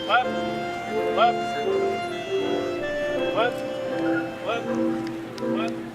left, left, left, left, left.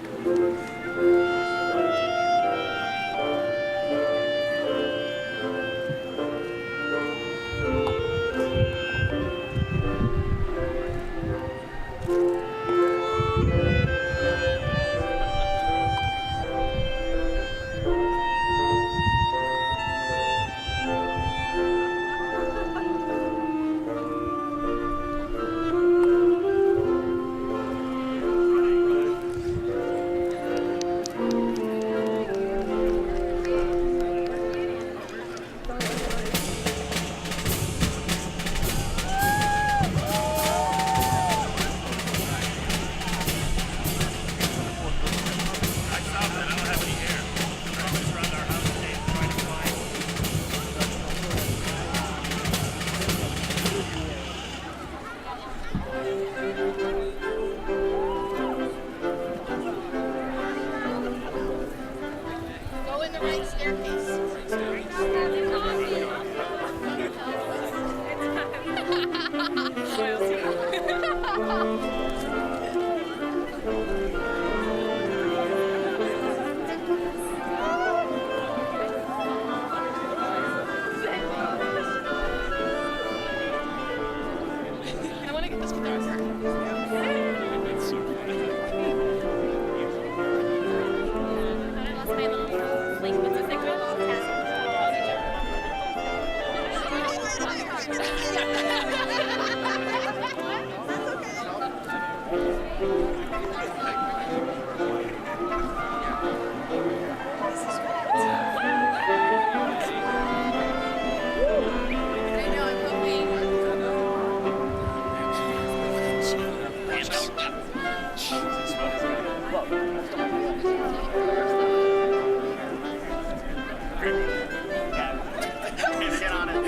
Get on it.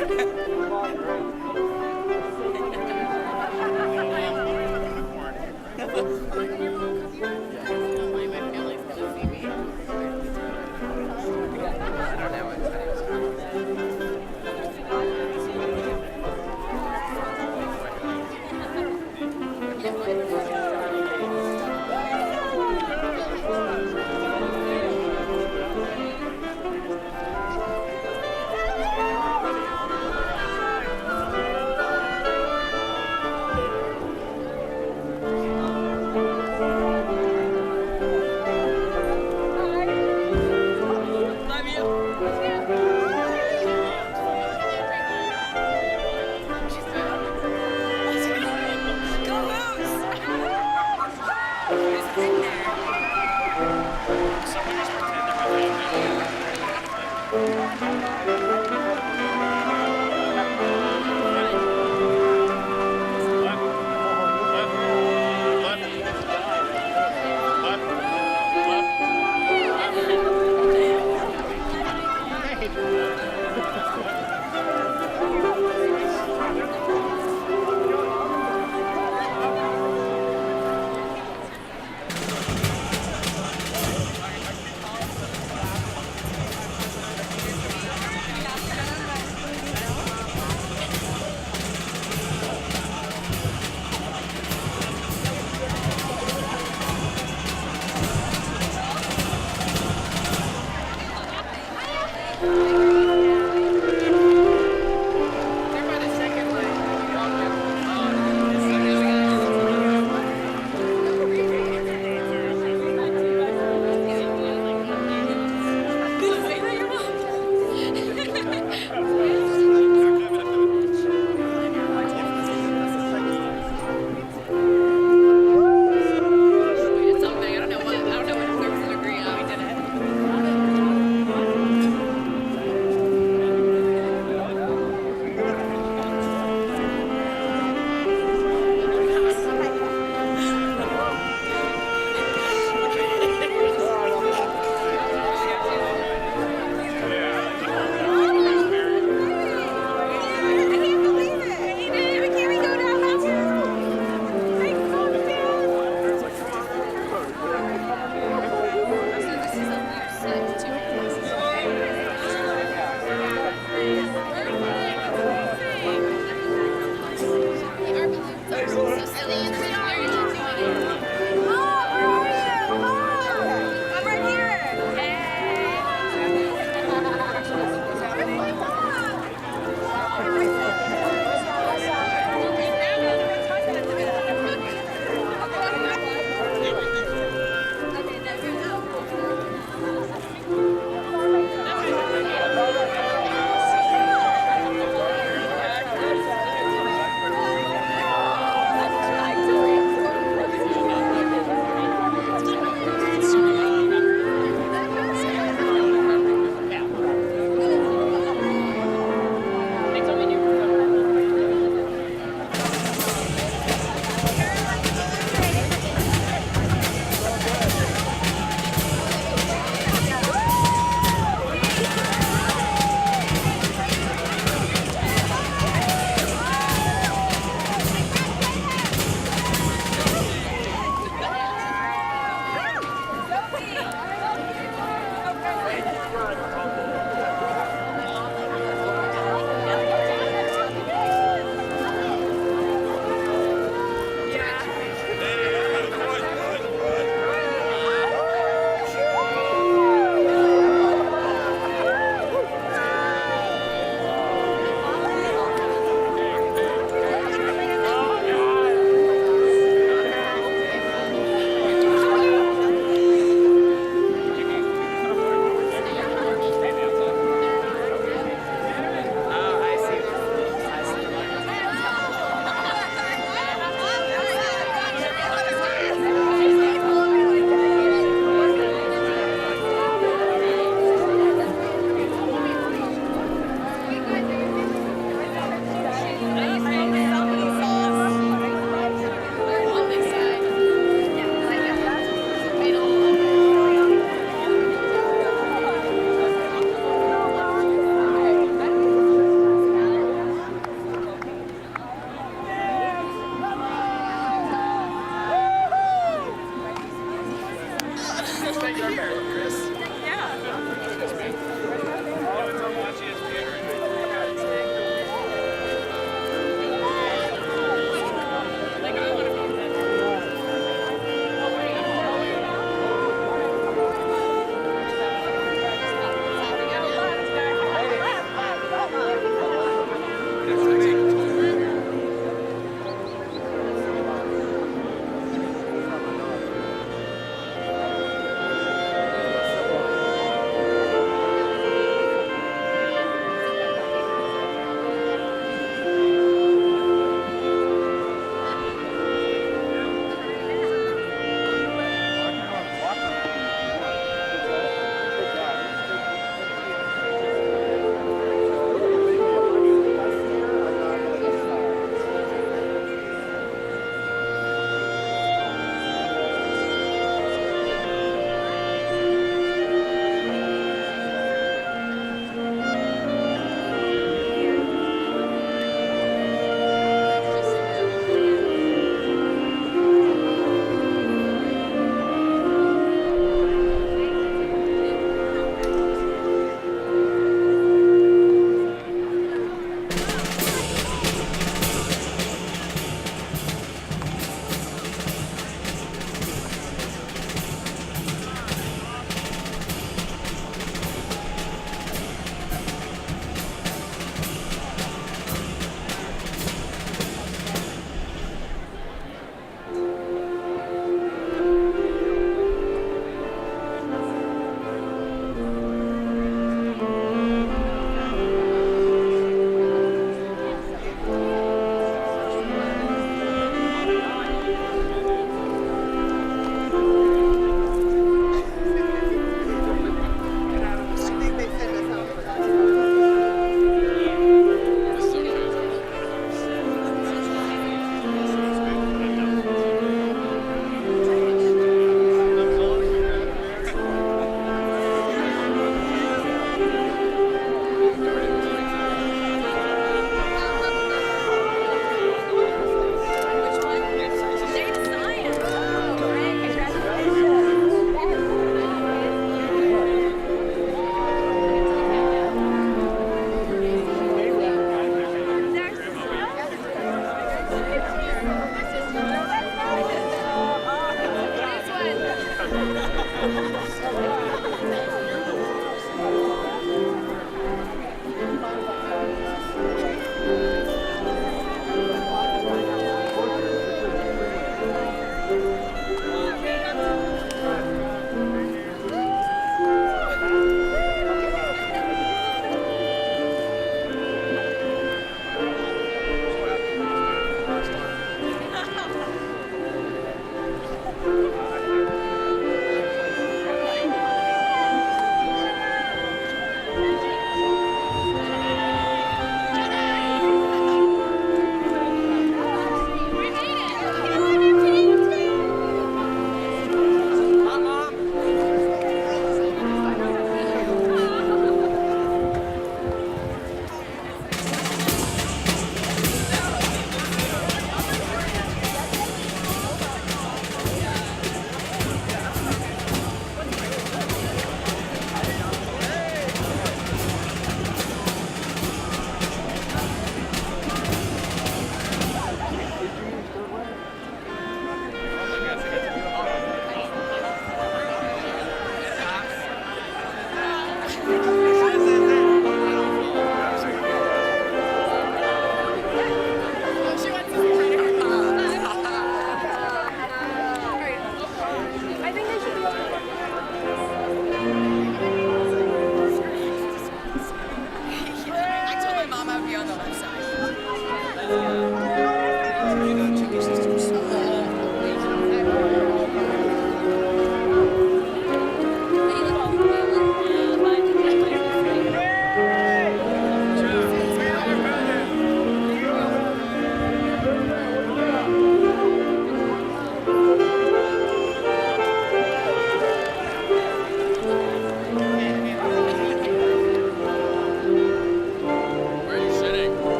here, Chris. Yeah.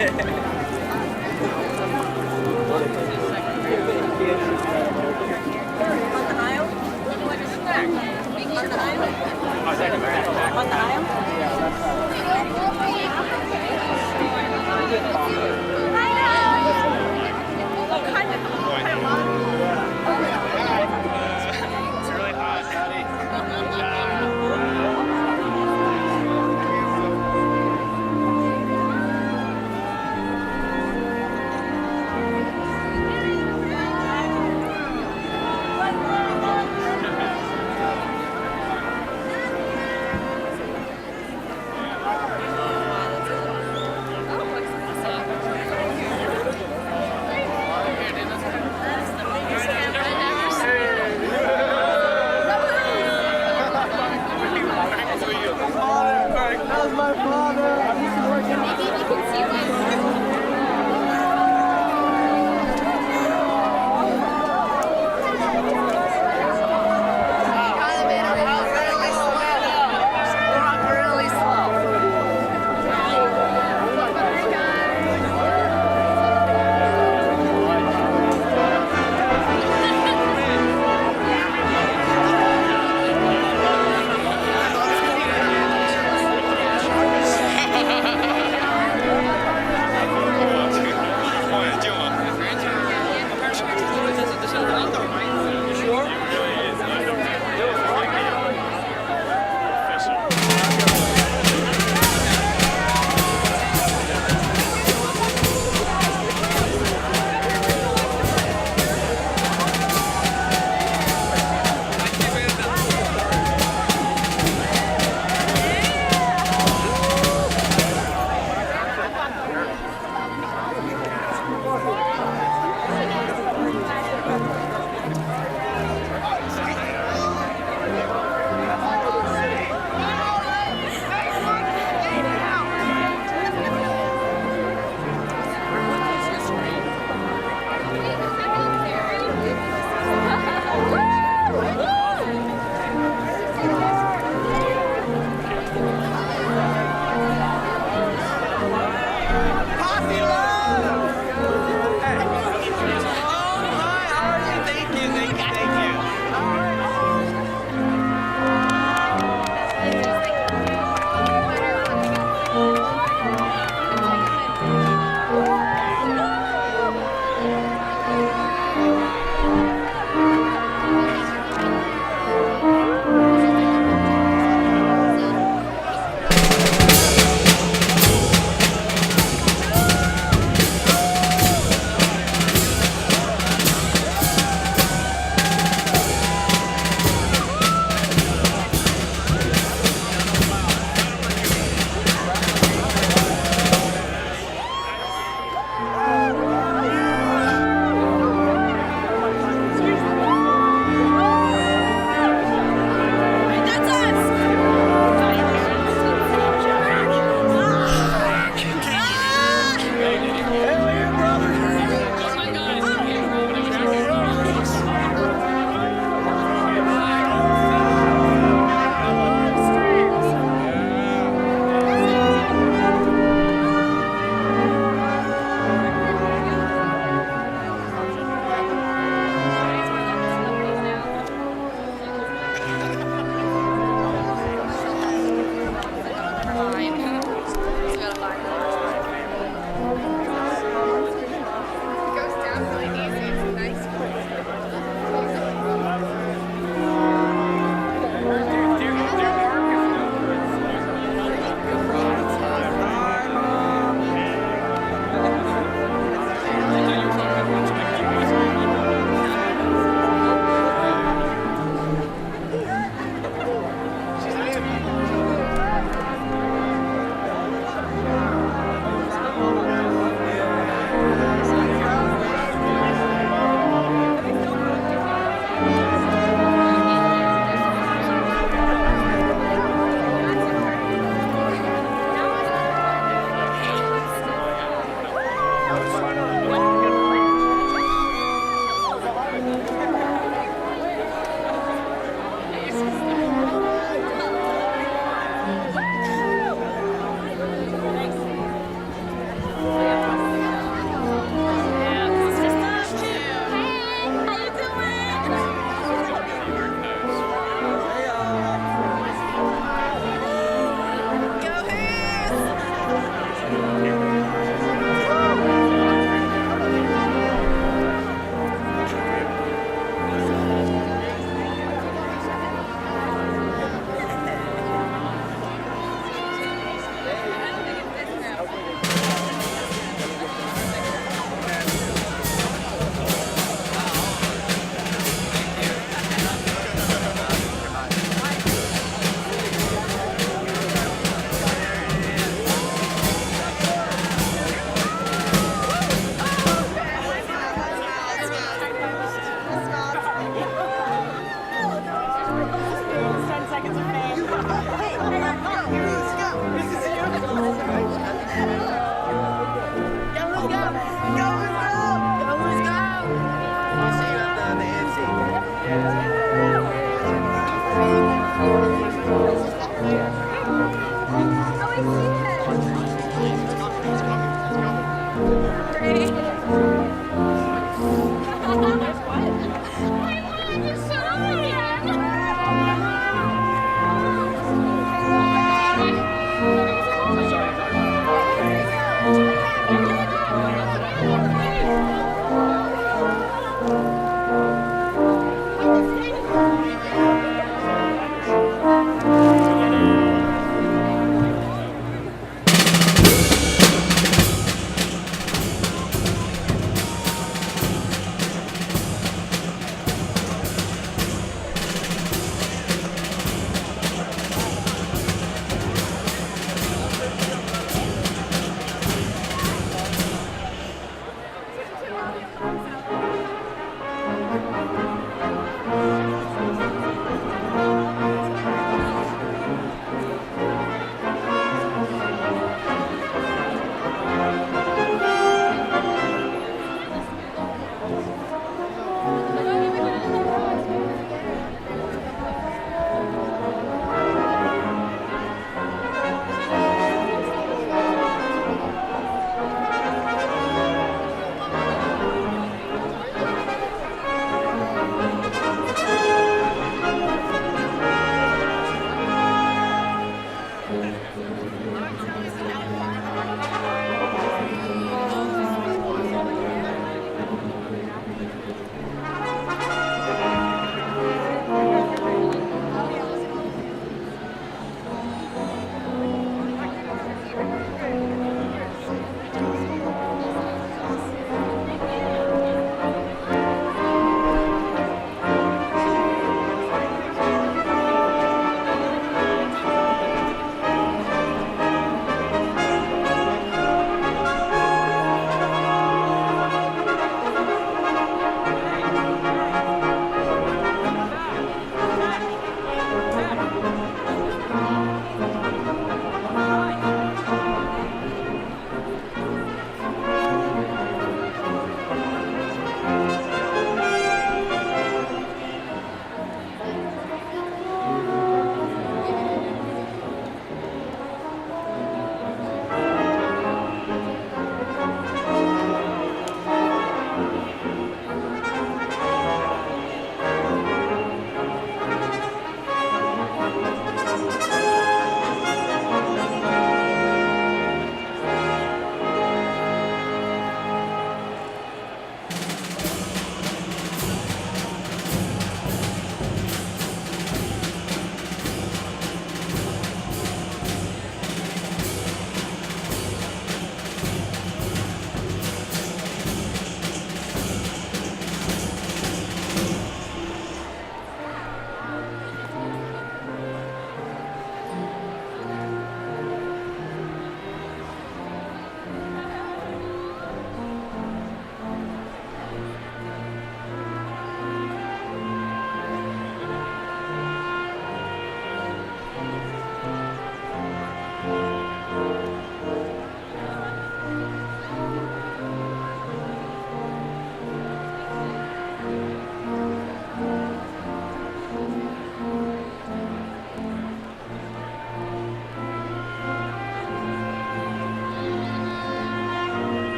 It's really hot.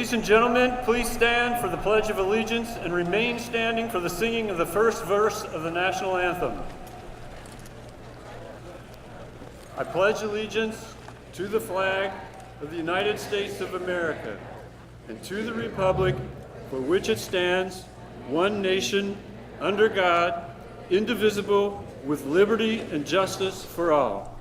Ladies and gentlemen, please stand for the Pledge of Allegiance and remain standing for the singing of the first verse of the national anthem. I pledge allegiance to the flag of the United States of America and to the republic for which it stands, one nation, under God, indivisible, with liberty and justice for all.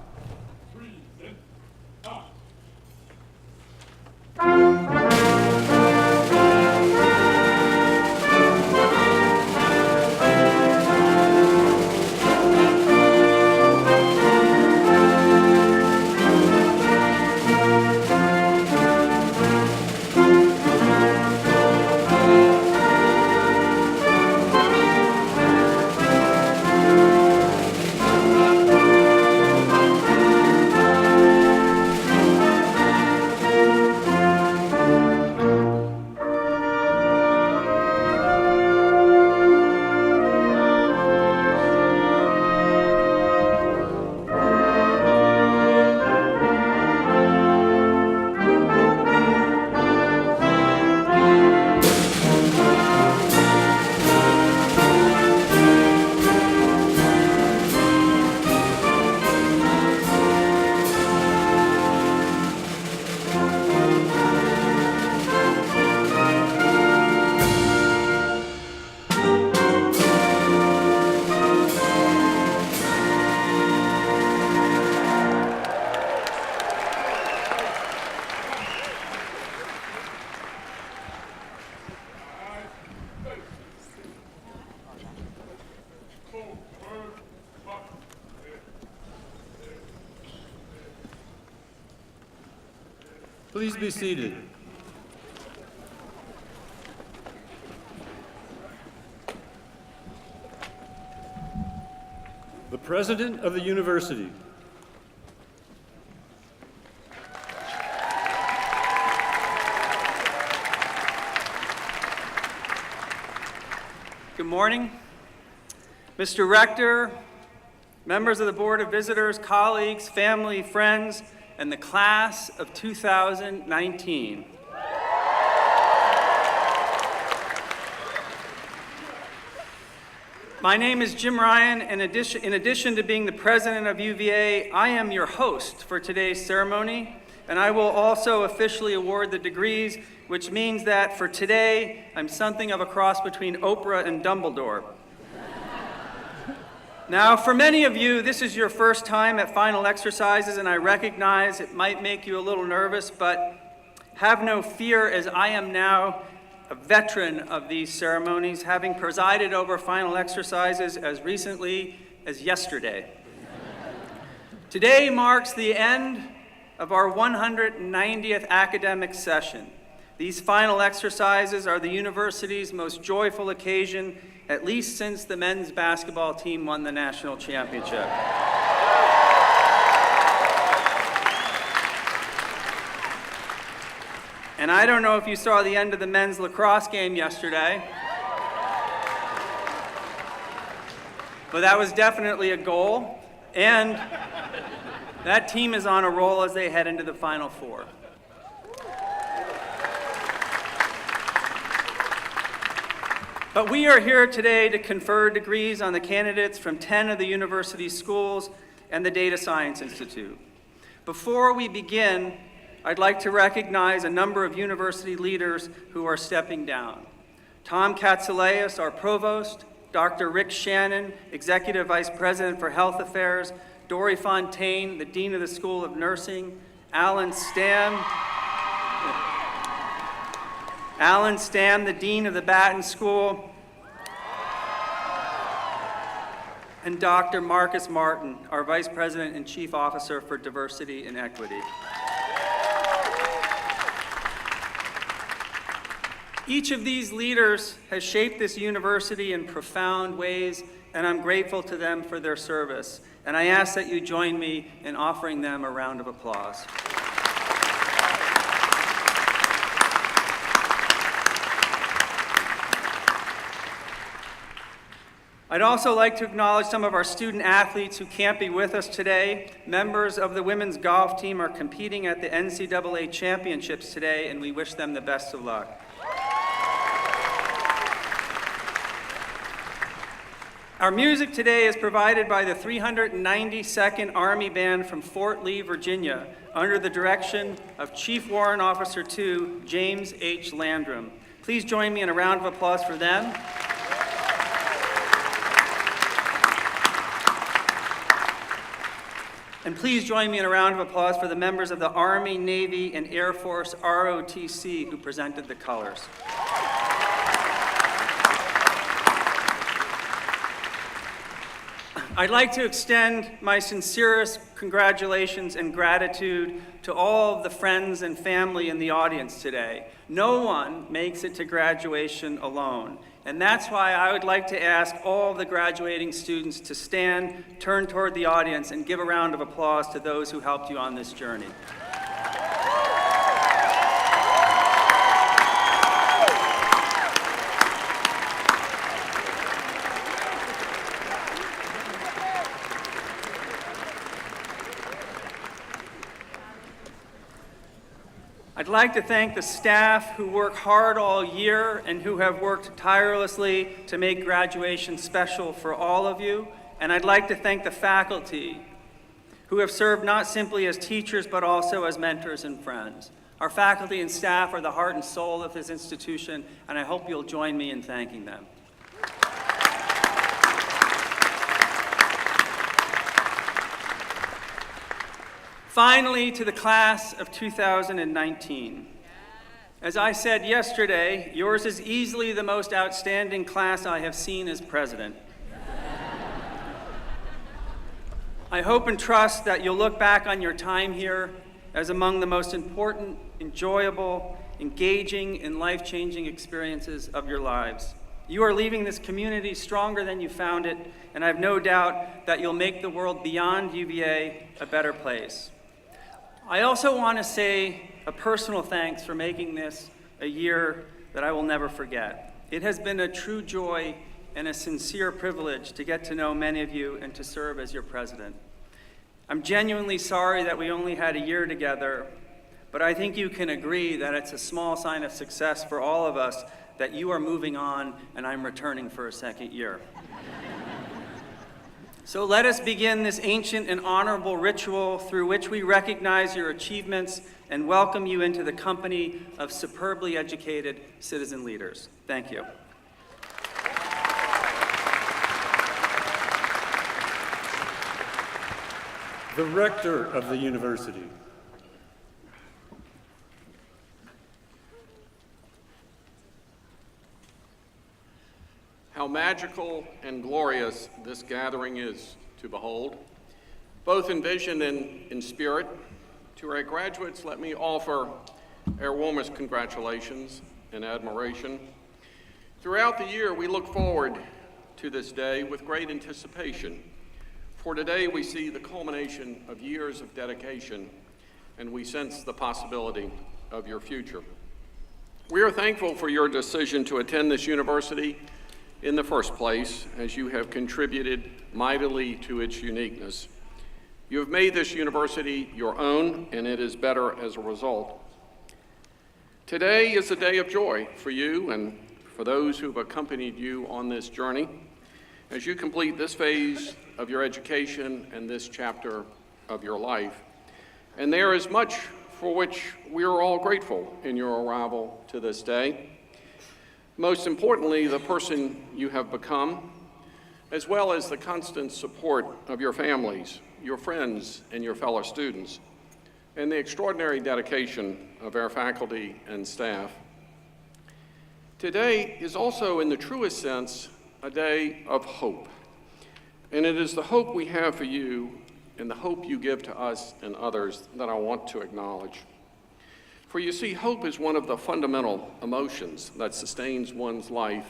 Please be seated. The President of the University. Good morning. Mr. Rector, members of the Board of Visitors, colleagues, family, friends, and the class of 2019. My name is Jim Ryan, and in addition to being the president of UVA, I am your host for today's ceremony, and I will also officially award the degrees, which means that for today, I'm something of a cross between Oprah and Dumbledore. Now, for many of you, this is your first time at final exercises, and I recognize it might make you a little nervous, but have no fear, as I am now a veteran of these ceremonies, having presided over final exercises as recently as yesterday. Today marks the end of our 190th academic session. These final exercises are the university's most joyful occasion, at least since the men's basketball team won the national championship. And I don't know if you saw the end of the men's lacrosse game yesterday, but that was definitely a goal, and that team is on a roll as they head into the Final Four. But we are here today to confer degrees on the candidates from 10 of the university's schools and the Data Science Institute. Before we begin, I'd like to recognize a number of university leaders who are stepping down. Tom Katsileas, our provost, Dr. Rick Shannon, Executive Vice President for Health Affairs, Dory Fontaine, the Dean of the School of Nursing, Alan Stam, the Dean of the Batten School, and Dr. Marcus Martin, our Vice President and Chief Officer for Diversity and Equity. Each of these leaders has shaped this university in profound ways, and I'm grateful to them for their service. And I ask that you join me in offering them a round of applause. I'd also like to acknowledge some of our student athletes who can't be with us today. Members of the women's golf team are competing at the NCAA championships today, and we wish them the best of luck. Our music today is provided by the 392nd Army Band from Fort Lee, Virginia, under the direction of Chief Warrant Officer II, James H. Landrum. Please join me in a round of applause for them. And please join me in a round of applause for the members of the Army, Navy, and Air Force ROTC who presented the colors. I'd like to extend my sincerest congratulations and gratitude to all of the friends and family in the audience today. No one makes it to graduation alone. And that's why I would like to ask all the graduating students to stand, turn toward the audience, and give a round of applause to those who helped you on this journey. I'd like to thank the staff who work hard all year and who have worked tirelessly to make graduation special for all of you. And I'd like to thank the faculty who have served not simply as teachers, but also as mentors and friends. Our faculty and staff are the heart and soul of this institution, and I hope you'll join me in thanking them. Finally, to the class of 2019. As I said yesterday, yours is easily the most outstanding class I have seen as president. I hope and trust that you'll look back on your time here as among the most important, enjoyable, engaging, and life-changing experiences of your lives. You are leaving this community stronger than you found it, and I have no doubt that you'll make the world beyond UVA a better place. I also want to say a personal thanks for making this a year that I will never forget. It has been a true joy and a sincere privilege to get to know many of you and to serve as your president. I'm genuinely sorry that we only had a year together, but I think you can agree that it's a small sign of success for all of us that you are moving on and I'm returning for a second year. So let us begin this ancient and honorable ritual through which we recognize your achievements and welcome you into the company of superbly educated citizen leaders. Thank you. The Rector of the University. How magical and glorious this gathering is to behold, both in vision and in spirit. To our graduates, let me offer our warmest congratulations and admiration. Throughout the year, we look forward to this day with great anticipation. For today, we see the culmination of years of dedication, and we sense the possibility of your future. We are thankful for your decision to attend this university in the first place, as you have contributed mightily to its uniqueness. You have made this university your own, and it is better as a result. Today is a day of joy for you and for those who have accompanied you on this journey as you complete this phase of your education and this chapter of your life. And there is much for which we are all grateful in your arrival to this day. Most importantly, the person you have become, as well as the constant support of your families, your friends, and your fellow students, and the extraordinary dedication of our faculty and staff. Today is also, in the truest sense, a day of hope. And it is the hope we have for you and the hope you give to us and others that I want to acknowledge. For you see, hope is one of the fundamental emotions that sustains one's life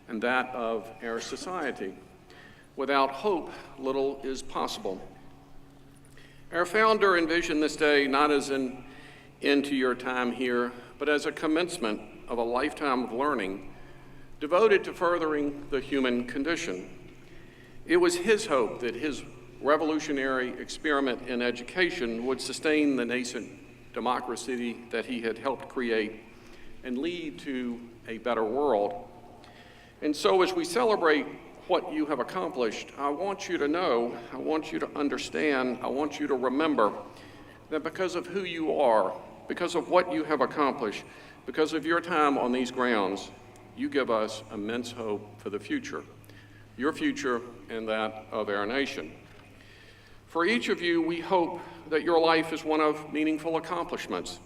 and that of our society. Without hope, little is possible. Our founder envisioned this day not as an end to your time here, but as a commencement of a lifetime of learning devoted to furthering the human condition. It was his hope that his revolutionary experiment in education would sustain the nascent democracy that he had helped create and lead to a better world. And so as we celebrate what you have accomplished, I want you to know, I want you to understand, I want you to remember that because of who you are, because of what you have accomplished, because of your time on these grounds, you give us immense hope for the future, your future and that of our nation. For each of you, we hope that your life is one of meaningful accomplishments,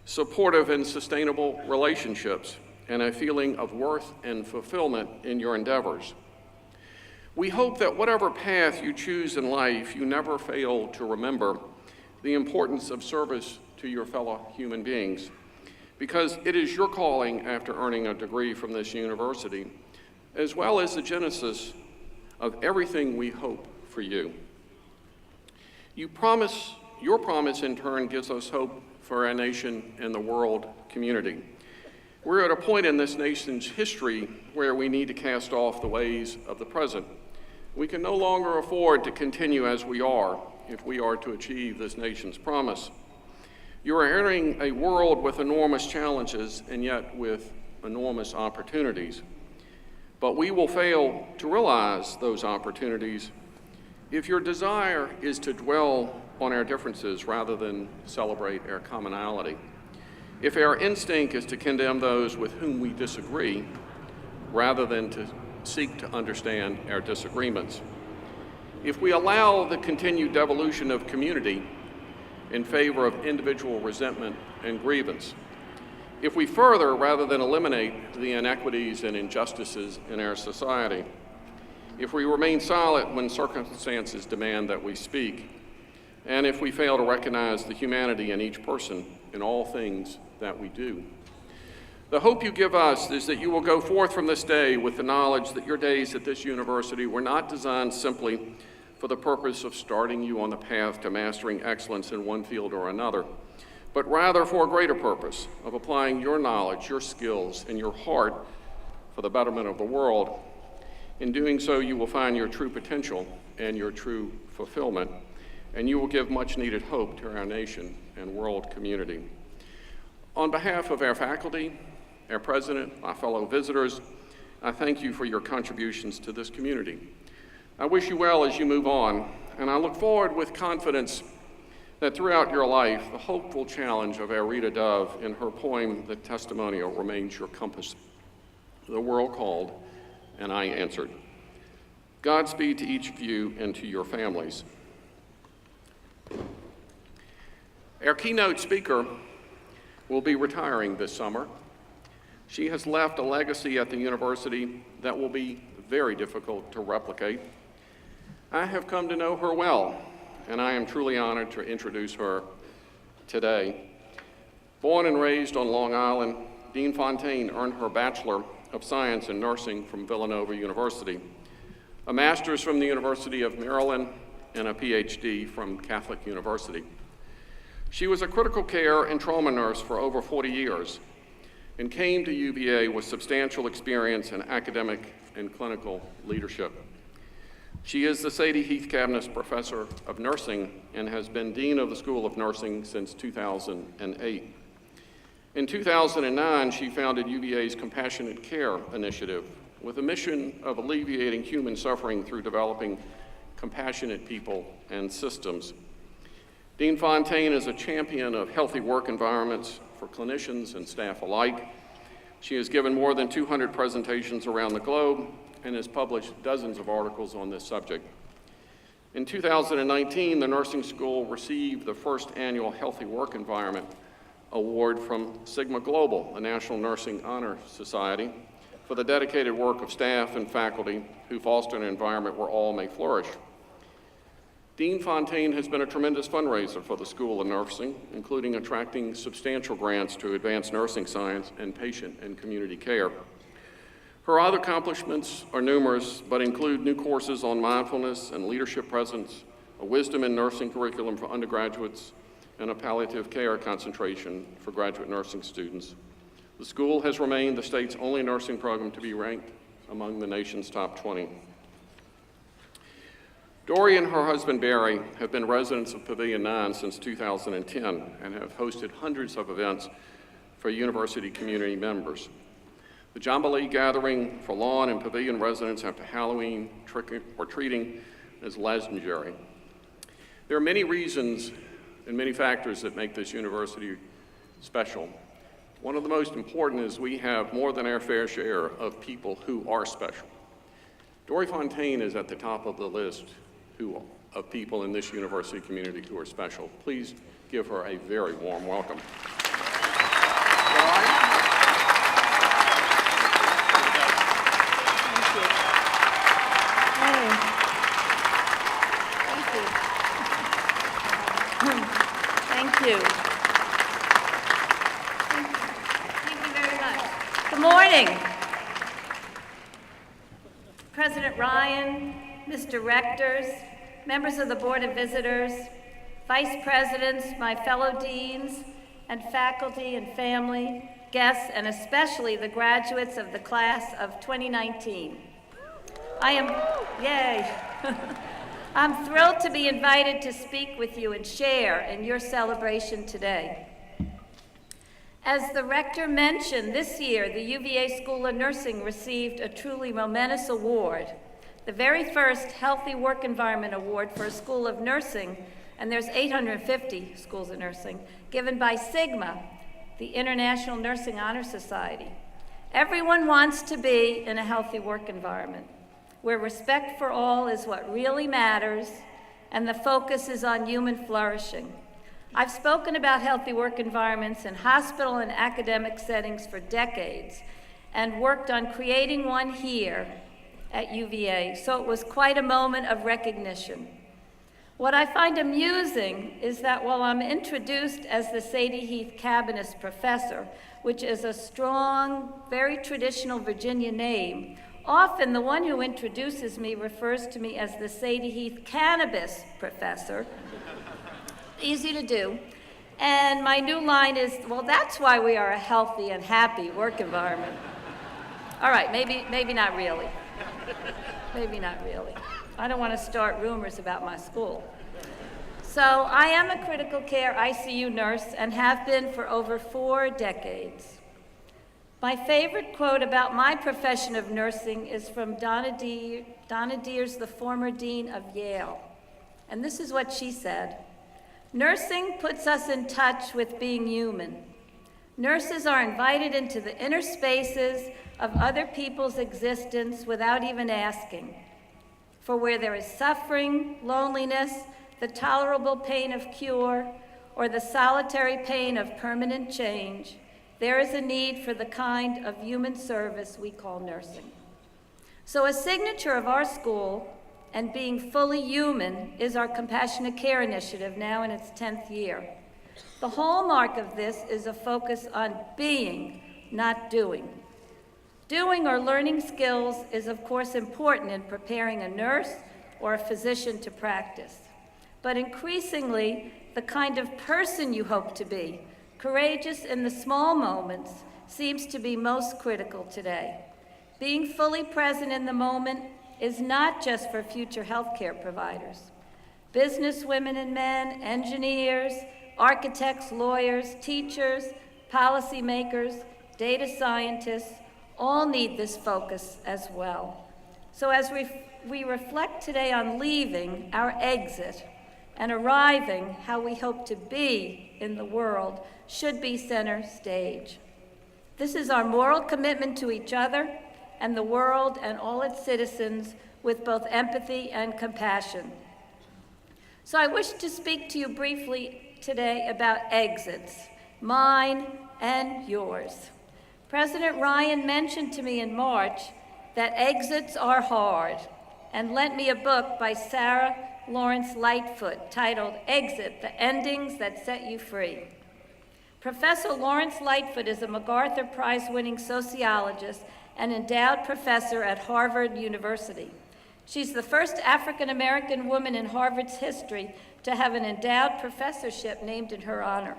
supportive and sustainable relationships, and a feeling of worth and fulfillment in your endeavors. We hope that whatever path you choose in life, you never fail to remember the importance of service to your fellow human beings, because it is your calling after earning a degree from this university, as well as the genesis of everything we hope for you. Your promise in turn gives us hope for our nation and the world community. We're at a point in this nation's history where we need to cast off the ways of the present. We can no longer afford to continue as we are if we are to achieve this nation's promise. You are entering a world with enormous challenges and yet with enormous opportunities. But we will fail to realize those opportunities if your desire is to dwell on our differences rather than celebrate our commonality. If our instinct is to condemn those with whom we disagree rather than to seek to understand our disagreements. If we allow the continued devolution of community in favor of individual resentment and grievance. If we further rather than eliminate the inequities and injustices in our society. If we remain silent when circumstances demand that we speak, and if we fail to recognize the humanity in each person in all things that we do. The hope you give us is that you will go forth from this day with the knowledge that your days at this university were not designed simply for the purpose of starting you on the path to mastering excellence in one field or another, but rather for a greater purpose of applying your knowledge, your skills, and your heart for the betterment of the world. In doing so, you will find your true potential and your true fulfillment, and you will give much needed hope to our nation and world community. On behalf of our faculty, our president, my fellow visitors, I thank you for your contributions to this community. I wish you well as you move on, and I look forward with confidence that throughout your life, the hopeful challenge of our Rita Dove in her poem, The Testimonial, remains your compass. The world called, and I answered. Godspeed to each of you and to your families. Our keynote speaker will be retiring this summer. She has left a legacy at the university that will be very difficult to replicate. I have come to know her well, and I am truly honored to introduce her today. Born and raised on Long Island, Dean Fontaine earned her Bachelor of Science in Nursing from Villanova University, a master's from the University of Maryland, and a PhD from Catholic University. She was a critical care and trauma nurse for over 40 years and came to UVA with substantial experience in academic and clinical leadership. She is the Sadie Heath Cabnis Professor of Nursing and has been Dean of the School of Nursing since 2008. In 2009, she founded UVA's Compassionate Care Initiative with a mission of alleviating human suffering through developing compassionate people and systems. Dean Fontaine is a champion of healthy work environments for clinicians and staff alike. She has given more than 200 presentations around the globe and has published dozens of articles on this subject. In 2019, the nursing school received the first annual Healthy Work Environment Award from Sigma Global, the National Nursing Honor Society, for the dedicated work of staff and faculty who foster an environment where all may flourish. Dean Fontaine has been a tremendous fundraiser for the School of Nursing, including attracting substantial grants to advance nursing science and patient and community care. Her other accomplishments are numerous, but include new courses on mindfulness and leadership presence, a wisdom in nursing curriculum for undergraduates, and a palliative care concentration for graduate nursing students. The school has remained the state's only nursing program to be ranked among the nation's top 20. Dory and her husband Barry have been residents of Pavilion 9 since 2010 and have hosted hundreds of events for university community members. The Jamboree gathering for lawn and pavilion residents after Halloween trick-or-treating is legendary. There are many reasons and many factors that make this university special. One of the most important is we have more than our fair share of people who are special. Dory Fontaine is at the top of the list of people in this university community who are special. Please give her a very warm welcome. Thank you. Thank you very much. Good morning. President Ryan, Mr. Rectors, members of the Board of Visitors, Vice Presidents, my fellow deans, and faculty and family, guests, and especially the graduates of the class of 2019. I'm thrilled to be invited to speak with you and share in your celebration today. As the Rector mentioned, this year the UVA School of Nursing received a truly momentous award, the very first Healthy Work Environment Award for a School of Nursing, and there's 850 schools of nursing, given by Sigma, the International Nursing Honor Society. Everyone wants to be in a healthy work environment, where respect for all is what really matters, and the focus is on human flourishing. I've spoken about healthy work environments in hospital and academic settings for decades, and worked on creating one here at UVA, so it was quite a moment of recognition. What I find amusing is that while I'm introduced as the Sadie Heath Cannabis Professor, which is a strong, very traditional Virginia name, often the one who introduces me refers to me as the Sadie Heath Cannabis Professor. Easy to do. And my new line is, well, that's why we are a healthy and happy work environment. All right, maybe not really. Maybe not really. I don't want to start rumors about my school. So I am a critical care ICU nurse and have been for over 4 decades. My favorite quote about my profession of nursing is from Donna Deers, the former dean of Yale. And this is what she said: "Nursing puts us in touch with being human. Nurses are invited into the inner spaces of other people's existence without even asking. For where there is suffering, loneliness, the tolerable pain of cure, or the solitary pain of permanent change, there is a need for the kind of human service we call nursing." So a signature of our school and being fully human is our Compassionate Care Initiative, now in its 10th year. The hallmark of this is a focus on being, not doing. Doing or learning skills is, of course, important in preparing a nurse or a physician to practice. But increasingly, the kind of person you hope to be, courageous in the small moments, seems to be most critical today. Being fully present in the moment is not just for future healthcare providers. Business women and men, engineers, architects, lawyers, teachers, policymakers, data scientists, all need this focus as well. So as we reflect today on leaving, our exit, and arriving, how we hope to be in the world should be center stage. This is our moral commitment to each other and the world and all its citizens with both empathy and compassion. So I wish to speak to you briefly today about exits, mine and yours. President Ryan mentioned to me in March that exits are hard and lent me a book by Sarah Lawrence Lightfoot titled "Exit: The Endings That Set You Free." Professor Lawrence Lightfoot is a MacArthur Prize-winning sociologist and endowed professor at Harvard University. She's the first African-American woman in Harvard's history to have an endowed professorship named in her honor.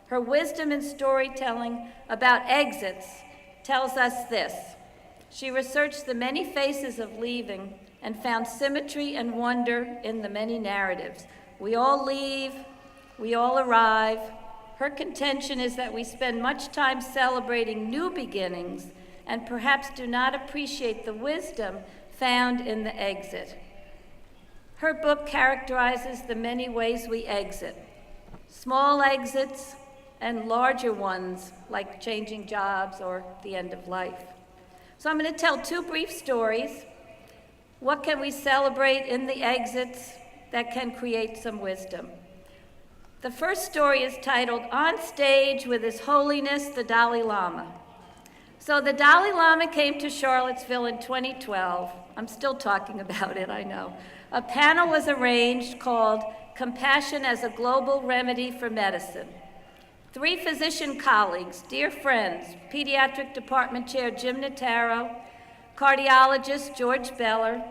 Her wisdom in storytelling about exits tells us this: she researched the many faces of leaving and found symmetry and wonder in the many narratives. We all leave, we all arrive. Her contention is that we spend much time celebrating new beginnings and perhaps do not appreciate the wisdom found in the exit. Her book characterizes the many ways we exit: small exits and larger ones, like changing jobs or the end of life. So I'm going to tell 2 brief stories. What can we celebrate in the exits that can create some wisdom? The first story is titled "On Stage with His Holiness the Dalai Lama." So the Dalai Lama came to Charlottesville in 2012. I'm still talking about it, I know. A panel was arranged called "Compassion as a Global Remedy for Medicine." 3 physician colleagues, dear friends, Pediatric Department Chair Jim Notaro, cardiologist George Beller,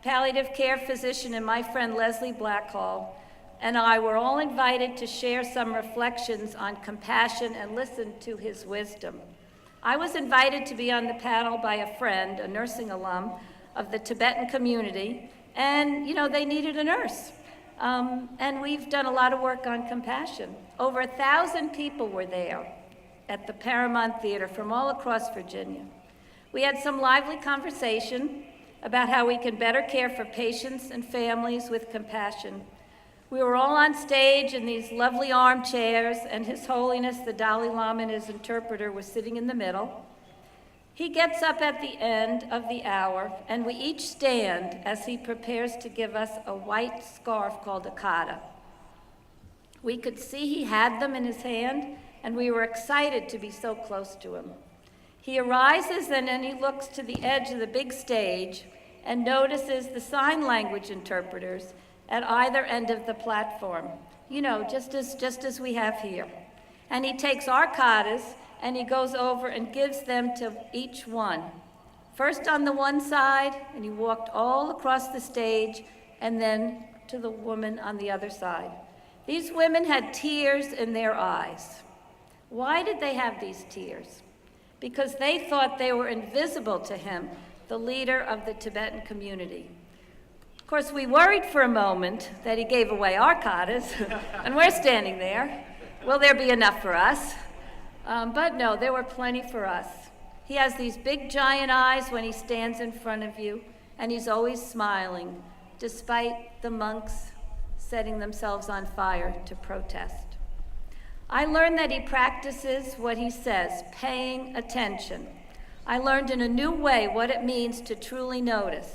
palliative care physician and my friend Leslie Blackhall, and I were all invited to share some reflections on compassion and listen to his wisdom. I was invited to be on the panel by a friend, a nursing alum of the Tibetan community, and they needed a nurse. And we've done a lot of work on compassion. Over 1,000 people were there at the Paramount Theater from all across Virginia. We had some lively conversation about how we can better care for patients and families with compassion. We were all on stage in these lovely armchairs, and His Holiness the Dalai Lama and his interpreter was sitting in the middle. He gets up at the end of the hour, and we each stand as he prepares to give us a white scarf called a kata. We could see he had them in his hand, and we were excited to be so close to him. He arises, and then he looks to the edge of the big stage and notices the sign language interpreters at either end of the platform, you know, just as we have here. And he takes our katas and he goes over and gives them to each one. First on the one side, and he walked all across the stage, and then to the woman on the other side. These women had tears in their eyes. Why did they have these tears? Because they thought they were invisible to him, the leader of the Tibetan community. Of course, we worried for a moment that he gave away our katas, and we're standing there. Will there be enough for us? But no, there were plenty for us. He has these big giant eyes when he stands in front of you, and he's always smiling, despite the monks setting themselves on fire to protest. I learned that he practices what he says, paying attention. I learned in a new way what it means to truly notice,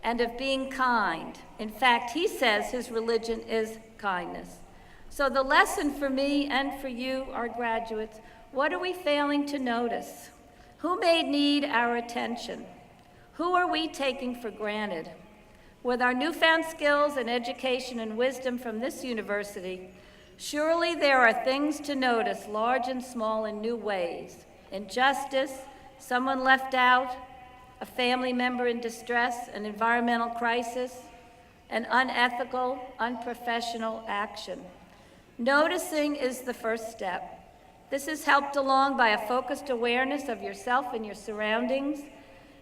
and of being kind. In fact, he says his religion is kindness. So the lesson for me and for you, our graduates, what are we failing to notice? Who may need our attention? Who are we taking for granted? With our newfound skills and education and wisdom from this university, surely there are things to notice, large and small, in new ways. Injustice, someone left out, a family member in distress, an environmental crisis, an unethical, unprofessional action. Noticing is the first step. This is helped along by a focused awareness of yourself and your surroundings.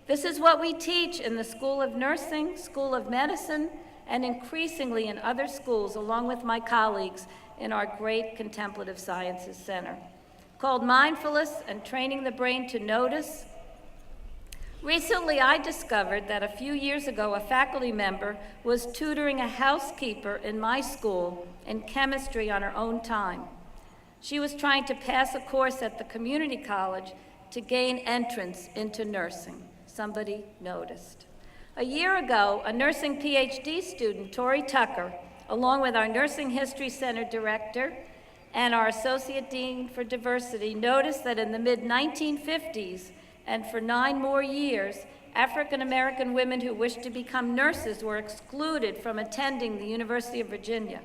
This is what we teach in the School of Nursing, School of Medicine, and increasingly in other schools, along with my colleagues in our great Contemplative Sciences Center, called Mindfulness and Training the Brain to Notice. Recently, I discovered that a few years ago, a faculty member was tutoring a housekeeper in my school in chemistry on her own time. She was trying to pass a course at the community college to gain entrance into nursing. Somebody noticed. A year ago, a nursing PhD student, Tori Tucker, along with our Nursing History Center director and our Associate Dean for Diversity, noticed that in the mid-1950s, and for 9 more years, African American women who wished to become nurses were excluded from attending the University of Virginia.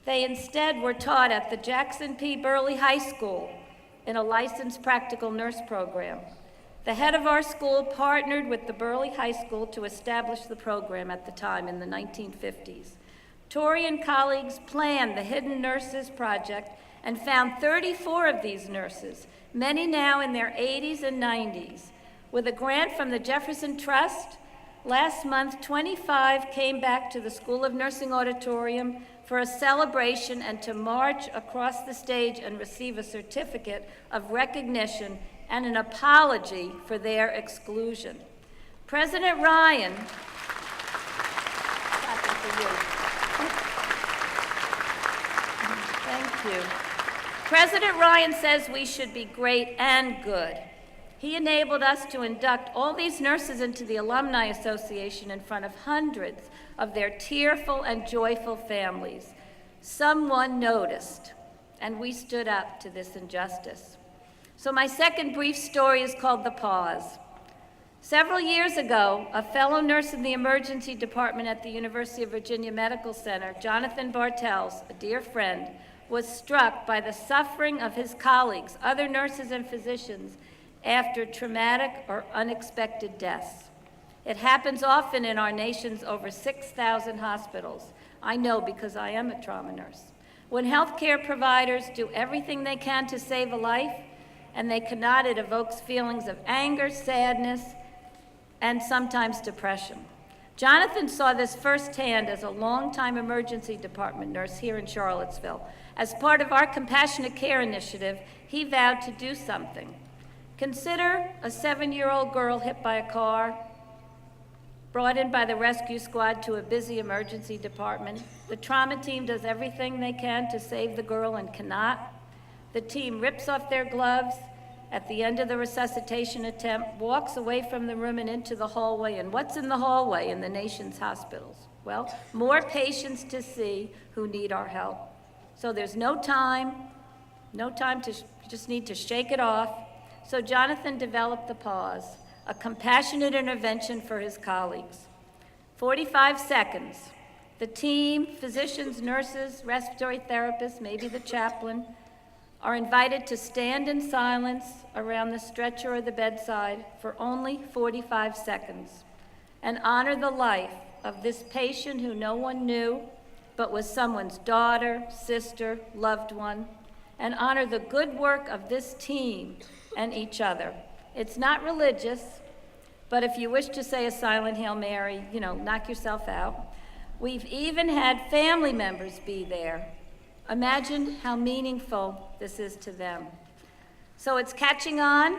They instead were taught at the Jackson P. Burley High School in a licensed practical nurse program. The head of our school partnered with the Burley High School to establish the program at the time in the 1950s. Tori and colleagues planned the Hidden Nurses Project and found 34 of these nurses, many now in their 80s and 90s. With a grant from the Jefferson Trust, last month 25 came back to the School of Nursing auditorium for a celebration and to march across the stage and receive a certificate of recognition and an apology for their exclusion. President Ryan, thank you. President Ryan says we should be great and good. He enabled us to induct all these nurses into the Alumni Association in front of hundreds of their tearful and joyful families. Someone noticed, and we stood up to this injustice. So my second brief story is called The Pause. Several years ago, a fellow nurse in the emergency department at the University of Virginia Medical Center, Jonathan Bartels, a dear friend, was struck by the suffering of his colleagues, other nurses and physicians, after traumatic or unexpected deaths. It happens often in our nation's over 6,000 hospitals. I know because I am a trauma nurse. When healthcare providers do everything they can to save a life, and they cannot, it evokes feelings of anger, sadness, and sometimes depression. Jonathan saw this firsthand as a longtime emergency department nurse here in Charlottesville. As part of our Compassionate Care initiative, he vowed to do something. Consider a 7-year-old girl hit by a car, brought in by the rescue squad to a busy emergency department. The trauma team does everything they can to save the girl and cannot. The team rips off their gloves at the end of the resuscitation attempt, walks away from the room and into the hallway. And what's in the hallway in the nation's hospitals? Well, more patients to see who need our help. So there's no time to, you just need to shake it off. So Jonathan developed The Pause, a compassionate intervention for his colleagues. 45 seconds, The team, physicians, nurses, respiratory therapists, maybe the chaplain, are invited to stand in silence around the stretcher or the bedside for only 45 seconds and honor the life of this patient who no one knew but was someone's daughter, sister, loved one, and honor the good work of this team and each other. It's not religious, but if you wish to say a silent Hail Mary, knock yourself out. We've even had family members be there. Imagine how meaningful this is to them. So it's catching on,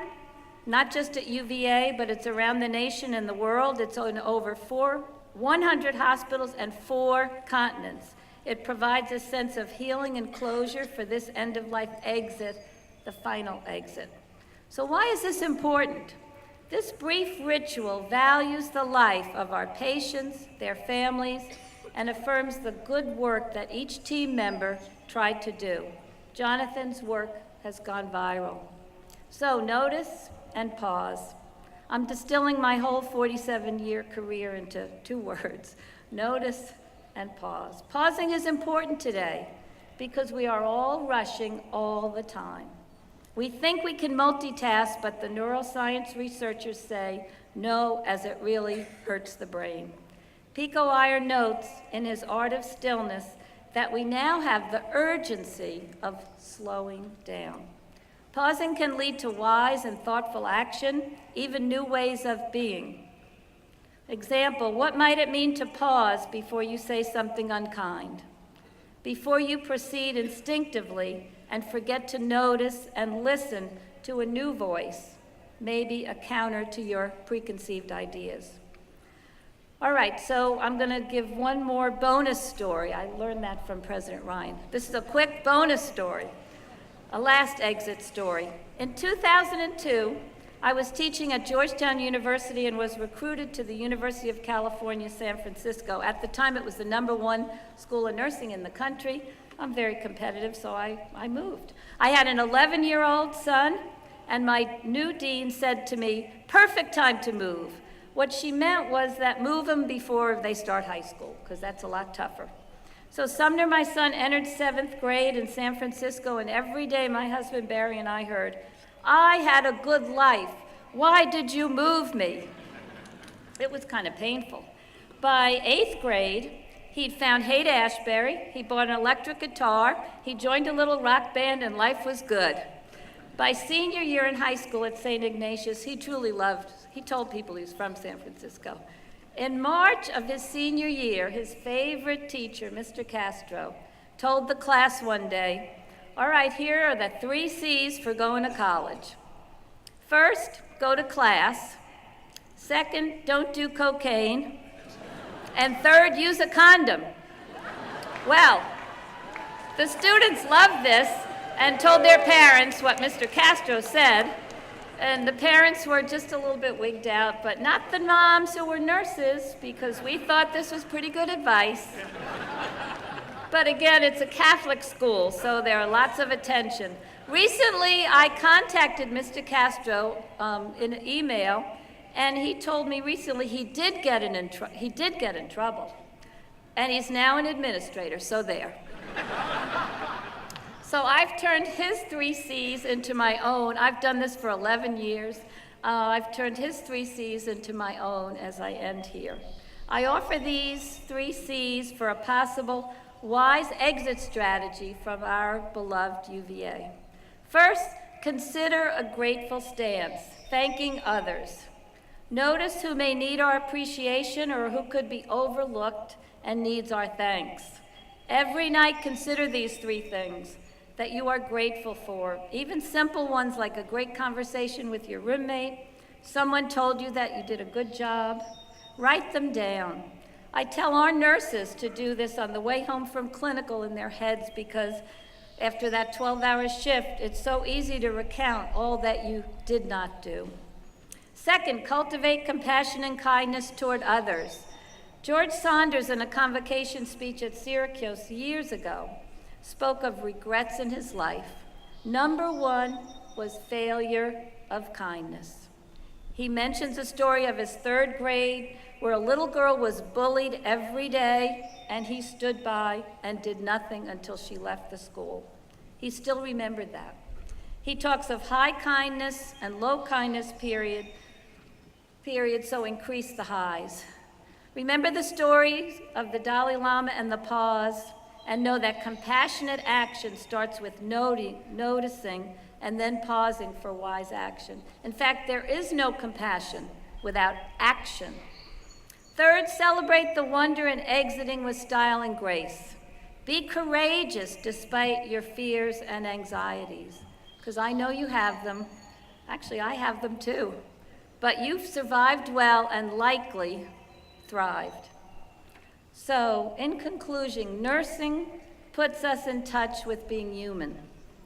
not just at UVA, but it's around the nation and the world. It's in over 100 hospitals and 4 continents. It provides a sense of healing and closure for this end-of-life exit, the final exit. So why is this important? This brief ritual values the life of our patients, their families, and affirms the good work that each team member tried to do. Jonathan's work has gone viral. So notice and pause. I'm distilling my whole 47-year career into 2 words, notice and pause. Pausing is important today because we are all rushing all the time. We think we can multitask, but the neuroscience researchers say no, as it really hurts the brain. Pico Iyer notes in his Art of Stillness that we now have the urgency of slowing down. Pausing can lead to wise and thoughtful action, even new ways of being. Example, what might it mean to pause before you say something unkind? Before you proceed instinctively and forget to notice and listen to a new voice, maybe a counter to your preconceived ideas. All right, so I'm going to give one more bonus story. I learned that from President Ryan. This is a quick bonus story, a last exit story. In 2002, I was teaching at Georgetown University and was recruited to the University of California, San Francisco. At the time, it was the #1 school of nursing in the country. I'm very competitive, so I moved. I had an 11-year-old son, and my new dean said to me, "Perfect time to move." What she meant was that move them before they start high school, because that's a lot tougher. So Sumner, my son, entered 7th grade in San Francisco, and every day my husband Barry and I heard, "I had a good life. Why did you move me?" It was kind of painful. By 8th grade, he'd found Haight-Ashbury, he bought an electric guitar, he joined a little rock band, and life was good. By senior year in high school at St. Ignatius, he told people he was from San Francisco. In March of his senior year, his favorite teacher, Mr. Castro, told the class one day, "All right, here are the 3 C's for going to college. First, go to class. Second, don't do cocaine. And third, use a condom." Well, the students loved this and told their parents what Mr. Castro said, and the parents were just a little bit wigged out, but not the moms who were nurses, because we thought this was pretty good advice. But again, it's a Catholic school, so there are lots of attention. Recently, I contacted Mr. Castro in an email, and he told me recently he did get in trouble, and he's now an administrator, so there. So I've turned his 3 C's into my own. I've done this for 11 years. I've turned his 3 C's into my own as I end here. I offer these 3 C's for a possible wise exit strategy from our beloved UVA. First, consider a grateful stance, thanking others. Notice who may need our appreciation or who could be overlooked and needs our thanks. Every night, consider these 3 things that you are grateful for, even simple ones like a great conversation with your roommate, someone told you that you did a good job. Write them down. I tell our nurses to do this on the way home from clinical in their heads, because after that 12-hour shift, it's so easy to recount all that you did not do. Second, cultivate compassion and kindness toward others. George Saunders, in a convocation speech at Syracuse years ago, spoke of regrets in his life. Number 1 was failure of kindness. He mentions a story of his 3rd grade where a little girl was bullied every day, and he stood by and did nothing until she left the school. He still remembered that. He talks of high kindness and low kindness period, so increase the highs. Remember the stories of the Dalai Lama and the pause, and know that compassionate action starts with noticing and then pausing for wise action. In fact, there is no compassion without action. Third, celebrate the wonder in exiting with style and grace. Be courageous despite your fears and anxieties, because I know you have them. Actually, I have them too. But you've survived well and likely thrived. So, in conclusion, nursing puts us in touch with being human.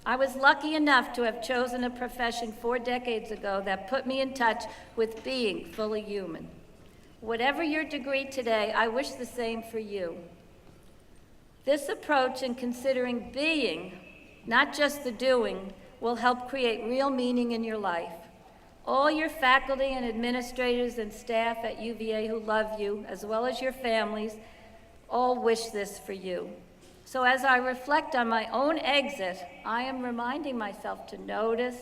I was lucky enough to have chosen a profession 4 decades ago that put me in touch with being fully human. Whatever your degree today, I wish the same for you. This approach in considering being, not just the doing, will help create real meaning in your life. All your faculty and administrators and staff at UVA who love you, as well as your families, all wish this for you. So as I reflect on my own exit, I am reminding myself to notice,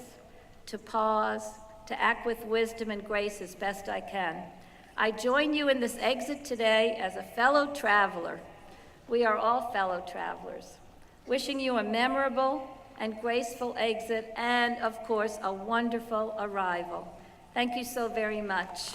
to pause, to act with wisdom and grace as best I can. I join you in this exit today as a fellow traveler. We are all fellow travelers. Wishing you a memorable and graceful exit and, of course, a wonderful arrival. Thank you so very much.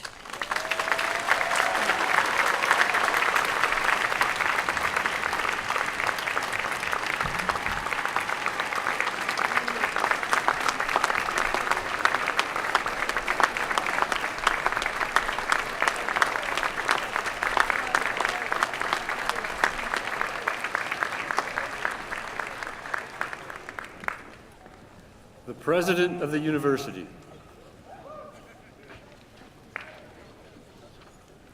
The President of the University.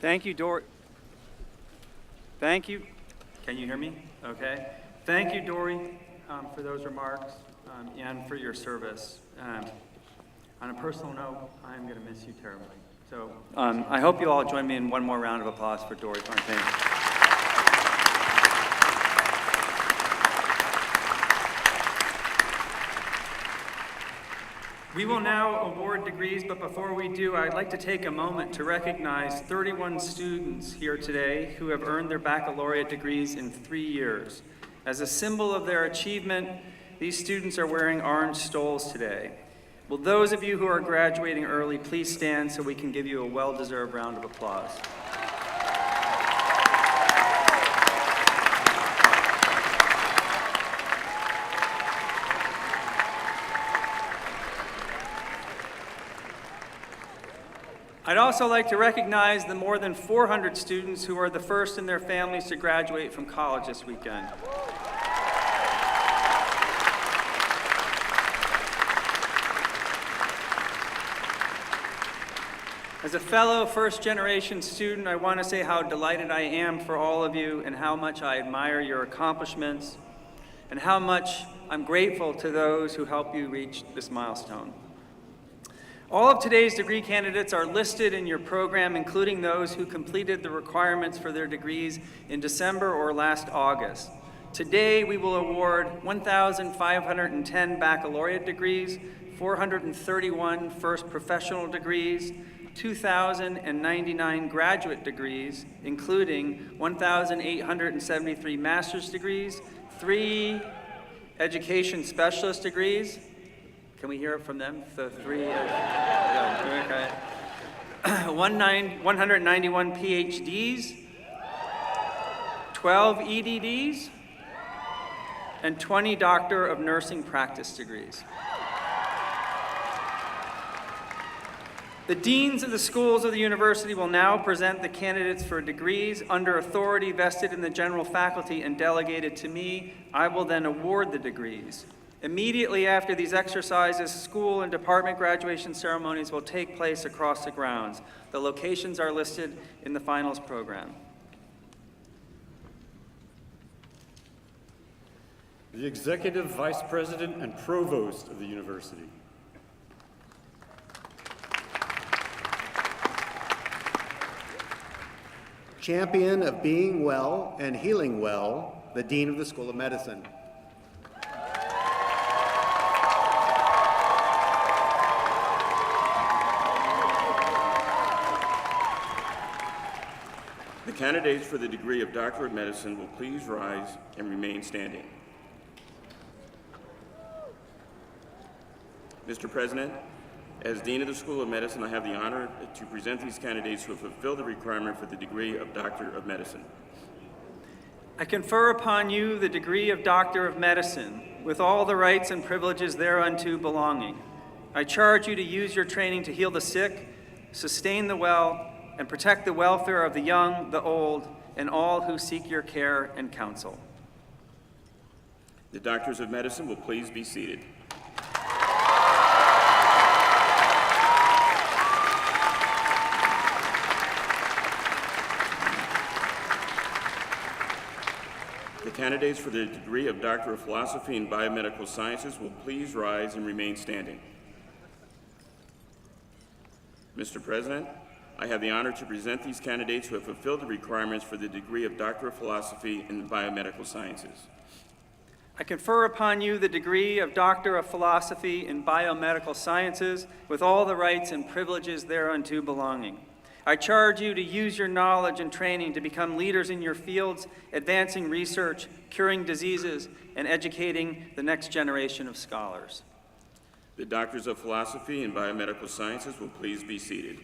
Thank you, Dory. Thank you. Can you hear me? Okay. Thank you, Dory, for those remarks and for your service. On a personal note, I'm going to miss you terribly. So I hope you all join me in one more round of applause for Dory Fontaine. We will now award degrees, but before we do, I'd like to take a moment to recognize 31 students here today who have earned their baccalaureate degrees in 3 years. As a symbol of their achievement, these students are wearing orange stoles today. Will those of you who are graduating early please stand so we can give you a well-deserved round of applause. I'd also like to recognize the more than 400 students who are the first in their families to graduate from college this weekend. As a fellow first-generation student, I want to say how delighted I am for all of you and how much I admire your accomplishments and how much I'm grateful to those who help you reach this milestone. All of today's degree candidates are listed in your program, including those who completed the requirements for their degrees in December or last August. Today, we will award 1,510 baccalaureate degrees, 431 first professional degrees, 2,099 graduate degrees, including 1,873 master's degrees, 3 education specialist degrees. Can we hear it from them? The 3, okay. 191 PhDs, 12 EDDs, and 20 Doctor of Nursing practice degrees. The deans of the schools of the university will now present the candidates for degrees under authority vested in the general faculty and delegated to me. I will then award the degrees. Immediately after these exercises, school and department graduation ceremonies will take place across the grounds. The locations are listed in the finals program. The Executive Vice President and Provost of the University. champion of being well and healing well, the Dean of the School of Medicine. The candidates for the degree of Doctor of Medicine will please rise and remain standing. Mr. President, as Dean of the School of Medicine, I have the honor to present these candidates who have fulfilled the requirement for the degree of Doctor of Medicine. I confer upon you the degree of Doctor of Medicine, with all the rights and privileges thereunto belonging. I charge you to use your training to heal the sick, sustain the well, and protect the welfare of the young, the old, and all who seek your care and counsel. The Doctors of Medicine will please be seated. The candidates for the degree of Doctor of Philosophy in Biomedical Sciences will please rise and remain standing. Mr. President, I have the honor to present these candidates who have fulfilled the requirements for the degree of Doctor of Philosophy in Biomedical Sciences. I confer upon you the degree of Doctor of Philosophy in Biomedical Sciences, with all the rights and privileges thereunto belonging. I charge you to use your knowledge and training to become leaders in your fields, advancing research, curing diseases, and educating the next generation of scholars. The Doctors of Philosophy in Biomedical Sciences will please be seated.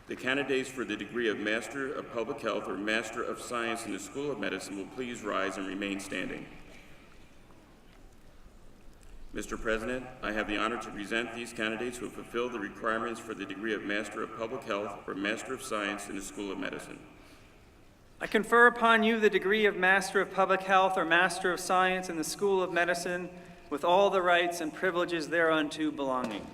The candidates for the degree of Master of Public Health or Master of Science in the School of Medicine will please rise and remain standing. Mr. President, I have the honor to present these candidates who have fulfilled the requirements for the degree of Master of Public Health or Master of Science in the School of Medicine. I confer upon you the degree of Master of Public Health or Master of Science in the School of Medicine, with all the rights and privileges thereunto belonging.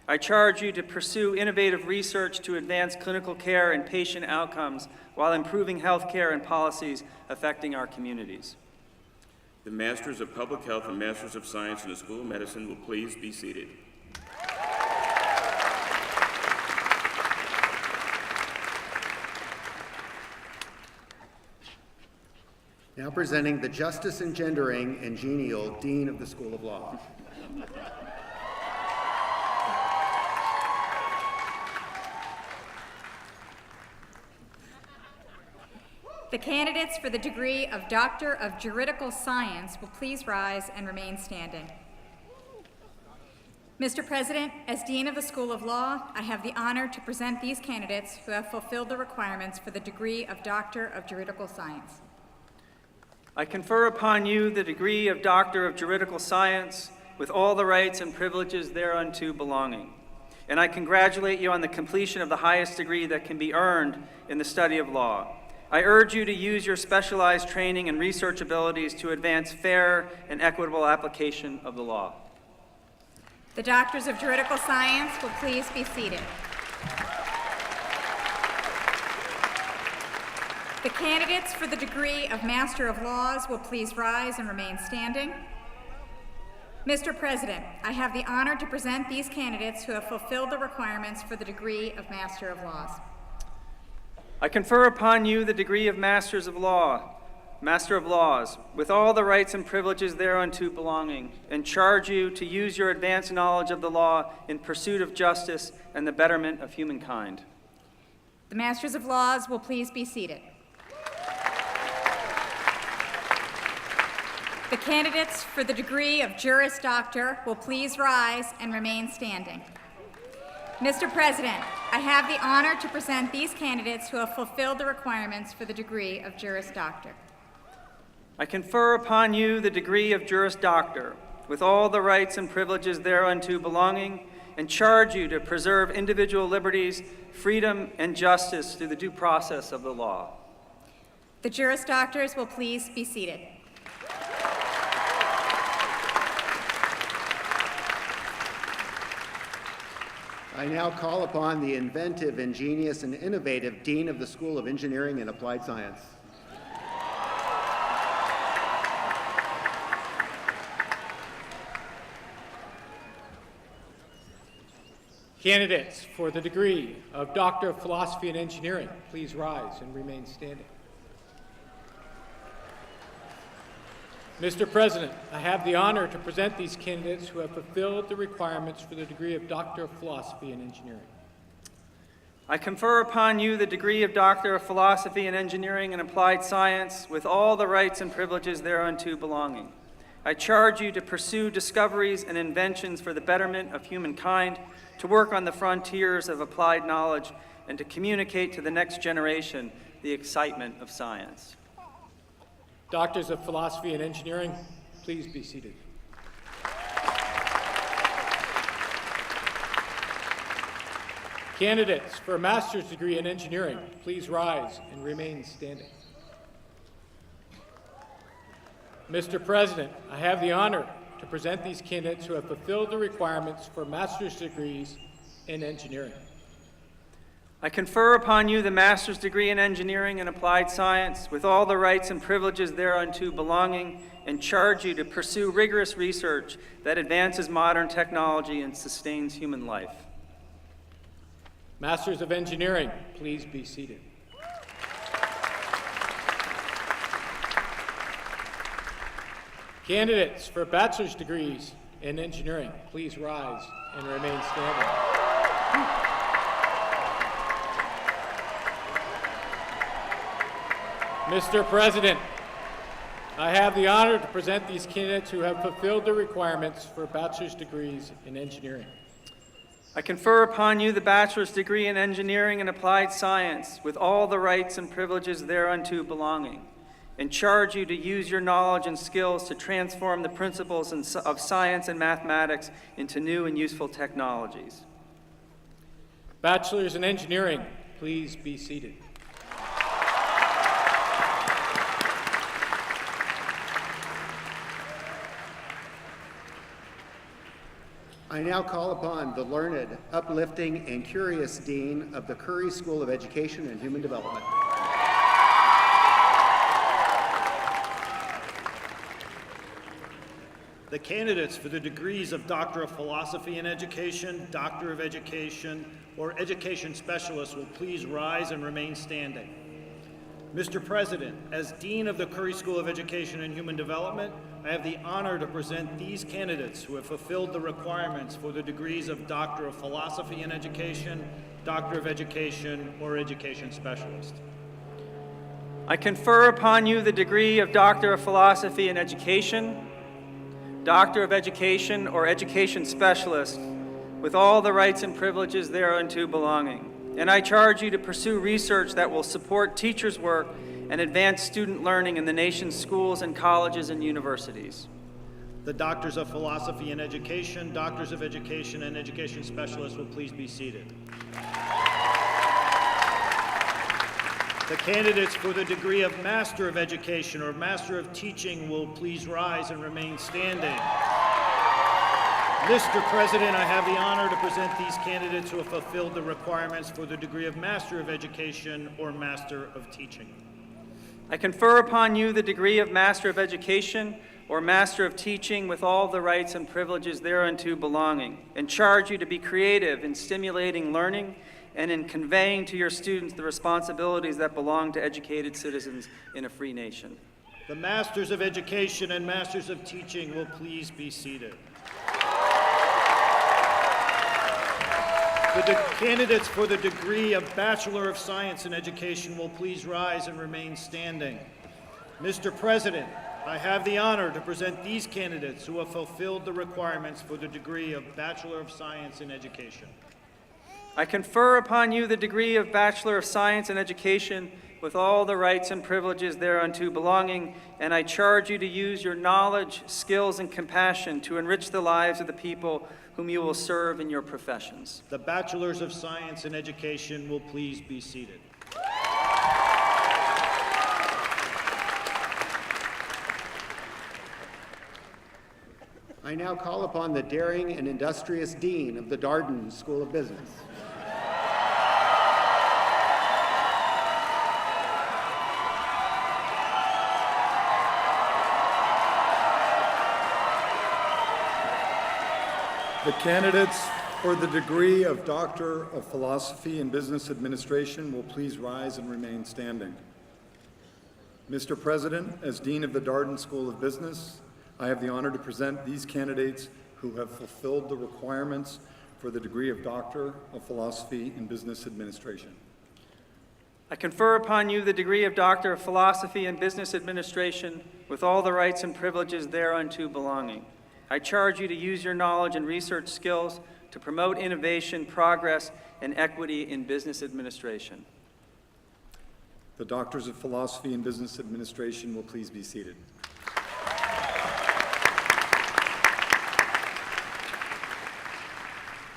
I charge you to pursue innovative research to advance clinical care and patient outcomes while improving health care and policies affecting our communities. The Masters of Public Health and Masters of Science in the School of Medicine will please be seated. Now presenting the Justice Engendering and Genial Dean of the School of Law. The candidates for the degree of Doctor of Juridical Science will please rise and remain standing. Mr. President, as Dean of the School of Law, I have the honor to present these candidates who have fulfilled the requirements for the degree of Doctor of Juridical Science. I confer upon you the degree of Doctor of Juridical Science, with all the rights and privileges thereunto belonging. And I congratulate you on the completion of the highest degree that can be earned in the study of law. I urge you to use your specialized training and research abilities to advance fair and equitable application of the law. The Doctors of Juridical Science will please be seated. The candidates for the degree of Master of Laws will please rise and remain standing. Mr. President, I have the honor to present these candidates who have fulfilled the requirements for the degree of Master of Laws. I confer upon you the degree of Master of Laws, with all the rights and privileges thereunto belonging, and charge you to use your advanced knowledge of the law in pursuit of justice and the betterment of humankind. The Masters of Laws will please be seated. The candidates for the degree of Juris Doctor will please rise and remain standing. Mr. President, I have the honor to present these candidates who have fulfilled the requirements for the degree of Juris Doctor. I confer upon you the degree of Juris Doctor, with all the rights and privileges thereunto belonging, and charge you to preserve individual liberties, freedom, and justice through the due process of the law. The Juris Doctors will please be seated. I now call upon the inventive, ingenious, and innovative Dean of the School of Engineering and Applied Science. Candidates for the degree of Doctor of Philosophy and Engineering, please rise and remain standing. Mr. President, I have the honor to present these candidates who have fulfilled the requirements for the degree of Doctor of Philosophy and Engineering. I confer upon you the degree of Doctor of Philosophy in Engineering and Applied Science with all the rights and privileges thereunto belonging. I charge you to pursue discoveries and inventions for the betterment of humankind, to work on the frontiers of applied knowledge, and to communicate to the next generation the excitement of science. Doctors of Philosophy and Engineering, please be seated. Candidates for a master's degree in engineering, please rise and remain standing. Mr. President, I have the honor to present these candidates who have fulfilled the requirements for master's degrees in engineering. I confer upon you the master's degree in Engineering and Applied Science with all the rights and privileges thereunto belonging, and charge you to pursue rigorous research that advances modern technology and sustains human life. Masters of Engineering, please be seated. Candidates for bachelor's degrees in engineering, please rise and remain standing. Mr. President, I have the honor to present these candidates who have fulfilled the requirements for bachelor's degrees in engineering. I confer upon you the bachelor's degree in Engineering and Applied Science with all the rights and privileges thereunto belonging, and charge you to use your knowledge and skills to transform the principles of science and mathematics into new and useful technologies. Bachelor's in Engineering, please be seated. I now call upon the learned, uplifting, and curious Dean of the Curry School of Education and Human Development. The candidates for the degrees of Doctor of Philosophy in Education, Doctor of Education, or Education Specialist will please rise and remain standing. Mr. President, as Dean of the Curry School of Education and Human Development, I have the honor to present these candidates who have fulfilled the requirements for the degrees of Doctor of Philosophy in Education, Doctor of Education, or Education Specialist. I confer upon you the degree of Doctor of Philosophy in Education, Doctor of Education, or Education Specialist with all the rights and privileges thereunto belonging. And I charge you to pursue research that will support teachers' work and advance student learning in the nation's schools and colleges and universities. The Doctors of Philosophy in Education, Doctors of Education, and Education Specialists will please be seated. The candidates for the degree of Master of Education or Master of Teaching will please rise and remain standing. Mr. President, I have the honor to present these candidates who have fulfilled the requirements for the degree of Master of Education or Master of Teaching. I confer upon you the degree of Master of Education or Master of Teaching with all the rights and privileges thereunto belonging, and charge you to be creative in stimulating learning and in conveying to your students the responsibilities that belong to educated citizens in a free nation. The Masters of Education and Masters of Teaching will please be seated. The candidates for the degree of Bachelor of Science in Education will please rise and remain standing. Mr. President, I have the honor to present these candidates who have fulfilled the requirements for the degree of Bachelor of Science in Education. I confer upon you the degree of Bachelor of Science in Education with all the rights and privileges thereunto belonging, and I charge you to use your knowledge, skills, and compassion to enrich the lives of the people whom you will serve in your professions. The Bachelors of Science in Education will please be seated. I now call upon the daring and industrious Dean of the Darden School of Business. The candidates for the degree of Doctor of Philosophy in Business Administration will please rise and remain standing. Mr. President, as Dean of the Darden School of Business, I have the honor to present these candidates who have fulfilled the requirements for the degree of Doctor of Philosophy in Business Administration. I confer upon you the degree of Doctor of Philosophy in Business Administration with all the rights and privileges thereunto belonging. I charge you to use your knowledge and research skills to promote innovation, progress, and equity in business administration. The Doctors of Philosophy in Business Administration will please be seated.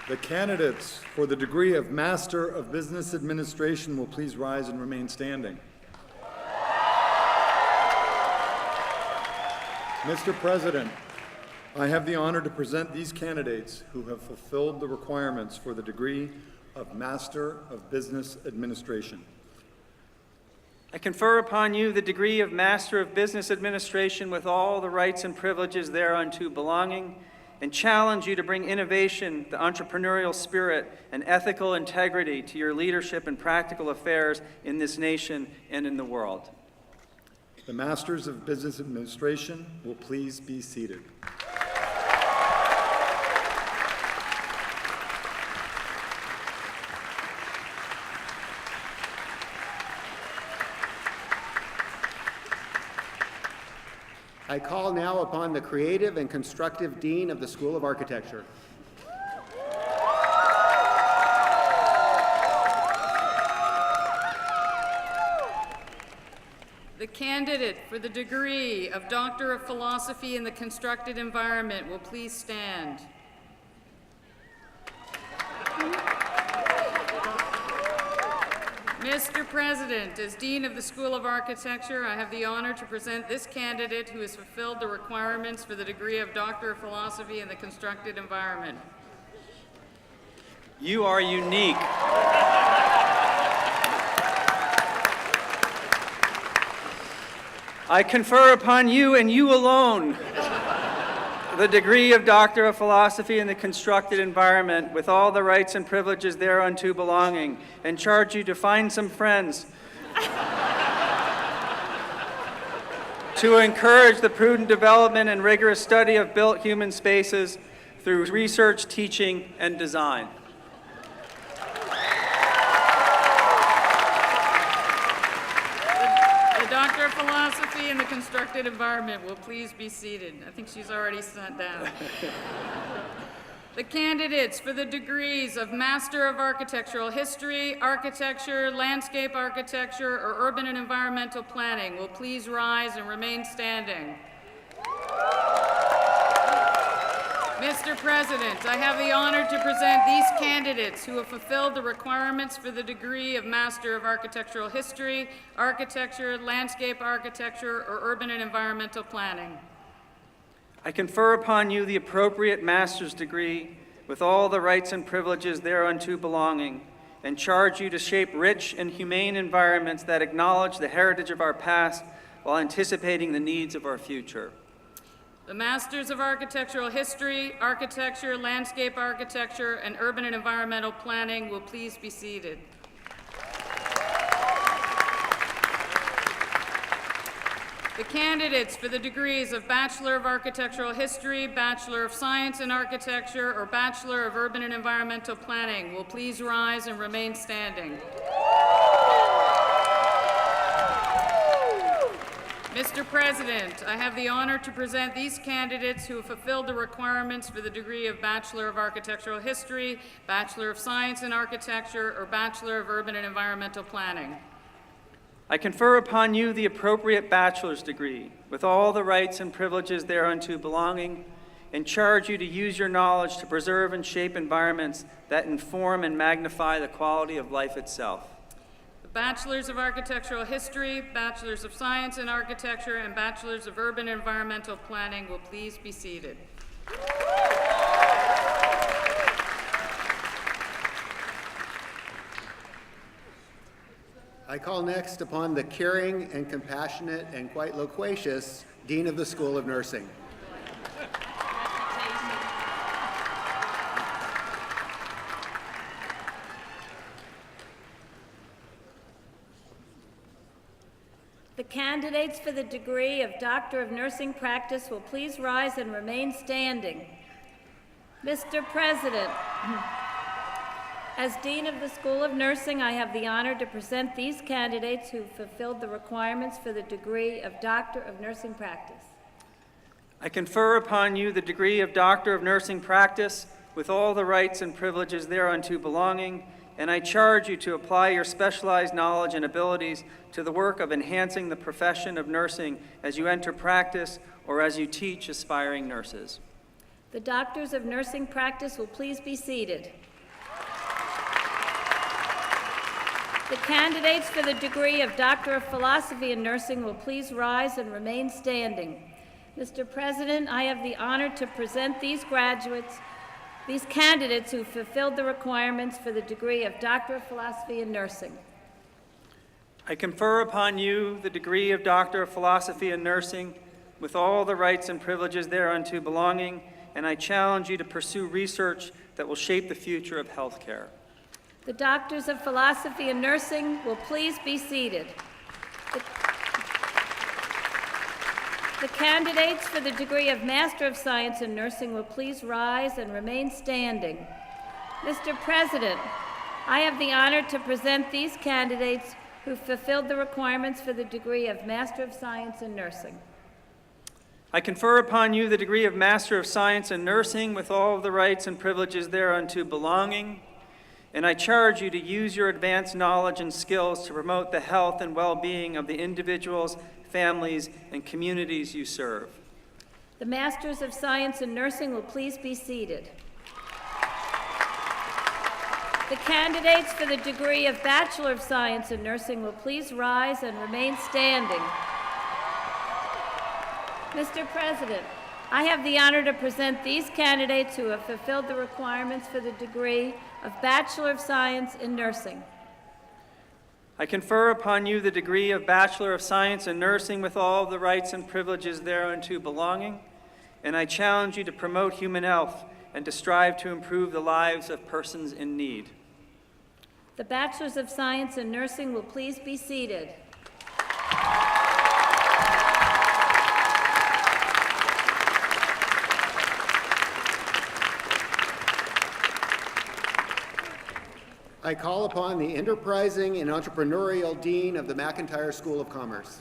The candidates for the degree of Master of Business Administration will please rise and remain standing. Mr. President, I have the honor to present these candidates who have fulfilled the requirements for the degree of Master of Business Administration. I confer upon you the degree of Master of Business Administration with all the rights and privileges thereunto belonging, and challenge you to bring innovation, the entrepreneurial spirit, and ethical integrity to your leadership and practical affairs in this nation and in the world. The Masters of Business Administration will please be seated. I call now upon the creative and constructive Dean of the School of Architecture. The candidate for the degree of Doctor of Philosophy in the Constructed Environment will please stand. Mr. President, as Dean of the School of Architecture, I have the honor to present this candidate who has fulfilled the requirements for the degree of Doctor of Philosophy in the Constructed Environment. You are unique. I confer upon you and you alone the degree of Doctor of Philosophy in the Constructed Environment with all the rights and privileges thereunto belonging, and charge you to find some friends to encourage the prudent development and rigorous study of built human spaces through research, teaching, and design. Doctor of Philosophy in the Constructed Environment will please be seated. I think she's already sat down. The candidates for the degrees of Master of Architectural History, Architecture, Landscape Architecture, or Urban and Environmental Planning will please rise and remain standing. Mr. President, I have the honor to present these candidates who have fulfilled the requirements for the degree of Master of Architectural History, Architecture, Landscape Architecture, or Urban and Environmental Planning. I confer upon you the appropriate master's degree with all the rights and privileges thereunto belonging, and charge you to shape rich and humane environments that acknowledge the heritage of our past while anticipating the needs of our future. The Masters of Architectural History, Architecture, Landscape Architecture, and Urban and Environmental Planning will please be seated. The candidates for the degrees of Bachelor of Architectural History, Bachelor of Science in Architecture, or Bachelor of Urban and Environmental Planning will please rise and remain standing. Mr. President, I have the honor to present these candidates who have fulfilled the requirements for the degree of Bachelor of Architectural History, Bachelor of Science in Architecture, or Bachelor of Urban and Environmental Planning. I confer upon you the appropriate bachelor's degree with all the rights and privileges thereunto belonging, and charge you to use your knowledge to preserve and shape environments that inform and magnify the quality of life itself. Bachelors of Architectural History, Bachelors of Science in Architecture, and Bachelors of Urban and Environmental Planning will please be seated. I call next upon the caring and compassionate and quite loquacious Dean of the School of Nursing. The candidates for the degree of Doctor of Nursing Practice will please rise and remain standing. Mr. President, as Dean of the School of Nursing, I have the honor to present these candidates who fulfilled the requirements for the degree of Doctor of Nursing Practice. I confer upon you the degree of Doctor of Nursing Practice with all the rights and privileges thereunto belonging, and I charge you to apply your specialized knowledge and abilities to the work of enhancing the profession of nursing as you enter practice or as you teach aspiring nurses. The Doctors of Nursing Practice will please be seated. The candidates for the degree of Doctor of Philosophy in Nursing will please rise and remain standing. Mr. President, I have the honor to present these candidates who fulfilled the requirements for the degree of Doctor of Philosophy in Nursing. I confer upon you the degree of Doctor of Philosophy in Nursing with all the rights and privileges thereunto belonging, and I challenge you to pursue research that will shape the future of healthcare. The Doctors of Philosophy in Nursing will please be seated. The candidates for the degree of Master of Science in Nursing will please rise and remain standing. Mr. President, I have the honor to present these candidates who fulfilled the requirements for the degree of Master of Science in Nursing. I confer upon you the degree of Master of Science in Nursing with all of the rights and privileges thereunto belonging, and I charge you to use your advanced knowledge and skills to promote the health and well-being of the individuals, families, and communities you serve. The Masters of Science in Nursing will please be seated. The candidates for the degree of Bachelor of Science in Nursing will please rise and remain standing. Mr. President, I have the honor to present these candidates who have fulfilled the requirements for the degree of Bachelor of Science in Nursing. I confer upon you the degree of Bachelor of Science in Nursing with all the rights and privileges thereunto belonging, and I challenge you to promote human health and to strive to improve the lives of persons in need. The Bachelors of Science in Nursing will please be seated. I call upon the enterprising and entrepreneurial Dean of the McIntire School of Commerce.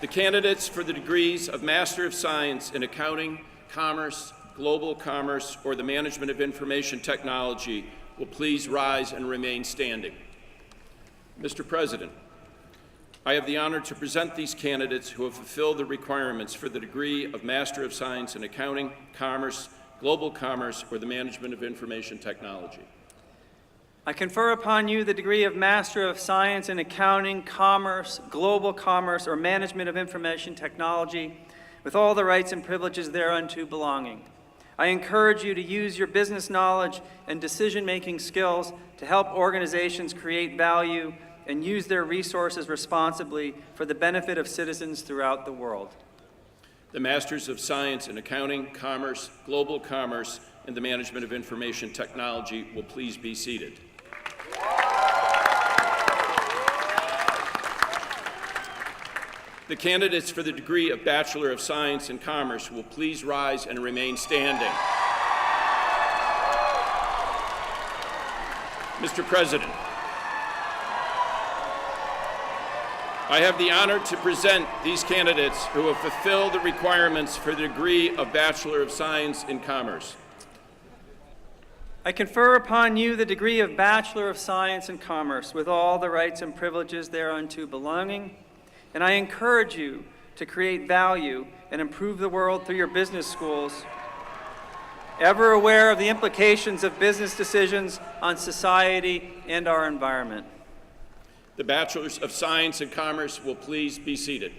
The candidates for the degrees of Master of Science in Accounting, Commerce, Global Commerce, or the Management of Information Technology will please rise and remain standing. Mr. President, I have the honor to present these candidates who have fulfilled the requirements for the degree of Master of Science in Accounting, Commerce, Global Commerce, or the Management of Information Technology. I confer upon you the degree of Master of Science in Accounting, Commerce, Global Commerce, or Management of Information Technology with all the rights and privileges thereunto belonging. I encourage you to use your business knowledge and decision-making skills to help organizations create value and use their resources responsibly for the benefit of citizens throughout the world. The Masters of Science in Accounting, Commerce, Global Commerce, and the Management of Information Technology will please be seated. The candidates for the degree of Bachelor of Science in Commerce will please rise and remain standing. Mr. President, I have the honor to present these candidates who have fulfilled the requirements for the degree of Bachelor of Science in Commerce. I confer upon you the degree of Bachelor of Science in Commerce with all the rights and privileges thereunto belonging, and I encourage you to create value and improve the world through your business schools, ever aware of the implications of business decisions on society and our environment. The Bachelors of Science in Commerce will please be seated.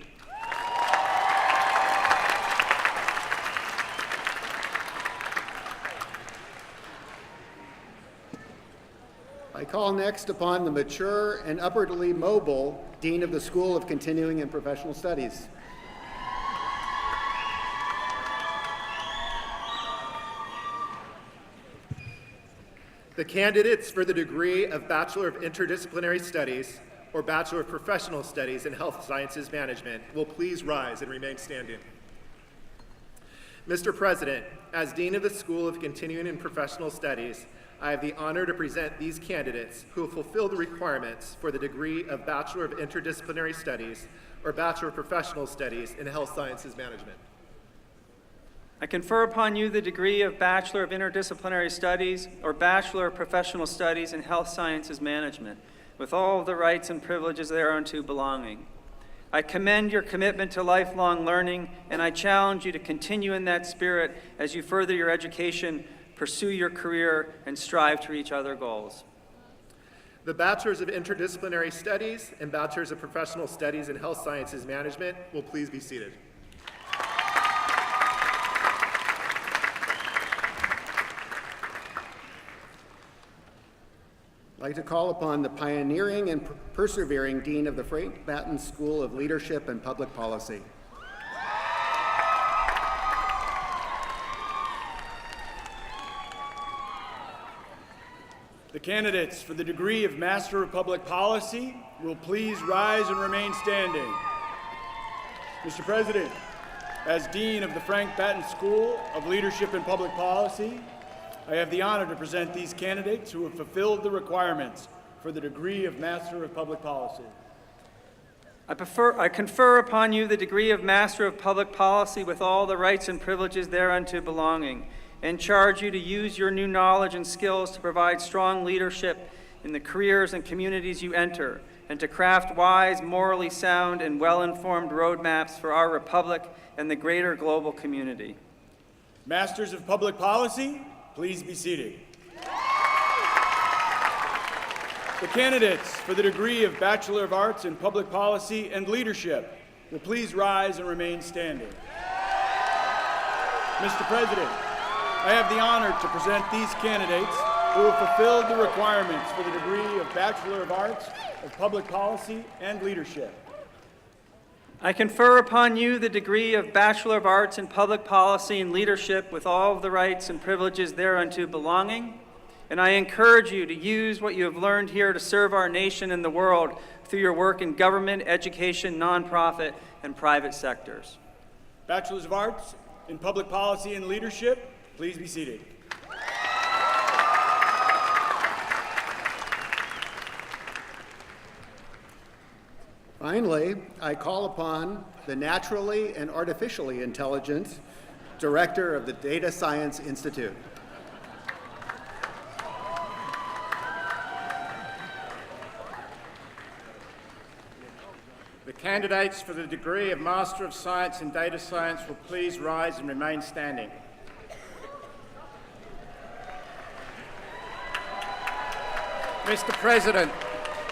I call next upon the mature and upwardly mobile Dean of the School of Continuing and Professional Studies. The candidates for the degree of Bachelor of Interdisciplinary Studies or Bachelor of Professional Studies in Health Sciences Management will please rise and remain standing. Mr. President, as Dean of the School of Continuing and Professional Studies, I have the honor to present these candidates who will fulfill the requirements for the degree of Bachelor of Interdisciplinary Studies or Bachelor of Professional Studies in Health Sciences Management. I confer upon you the degree of Bachelor of Interdisciplinary Studies or Bachelor of Professional Studies in Health Sciences Management, with all of the rights and privileges thereunto belonging. I commend your commitment to lifelong learning, and I challenge you to continue in that spirit as you further your education, pursue your career, and strive to reach other goals. The Bachelors of Interdisciplinary Studies and Bachelors of Professional Studies in Health Sciences Management will please be seated. I'd like to call upon the pioneering and persevering Dean of the Frank Batten School of Leadership and Public Policy. The candidates for the degree of Master of Public Policy will please rise and remain standing. Mr. President, as Dean of the Frank Batten School of Leadership and Public Policy, I have the honor to present these candidates who have fulfilled the requirements for the degree of Master of Public Policy. I confer upon you the degree of Master of Public Policy with all the rights and privileges thereunto belonging, and charge you to use your new knowledge and skills to provide strong leadership in the careers and communities you enter, and to craft wise, morally sound, and well-informed roadmaps for our republic and the greater global community. Masters of Public Policy, please be seated. The candidates for the degree of Bachelor of Arts in Public Policy and Leadership will please rise and remain standing. Mr. President, I have the honor to present these candidates who have fulfilled the requirements for the degree of Bachelor of Arts of Public Policy and Leadership. I confer upon you the degree of Bachelor of Arts in Public Policy and Leadership with all of the rights and privileges thereunto belonging, and I encourage you to use what you have learned here to serve our nation and the world through your work in government, education, nonprofit, and private sectors. Bachelors of Arts in Public Policy and Leadership, please be seated. Finally, I call upon the naturally and artificially intelligent Director of the Data Science Institute. The candidates for the degree of Master of Science in Data Science will please rise and remain standing. Mr. President,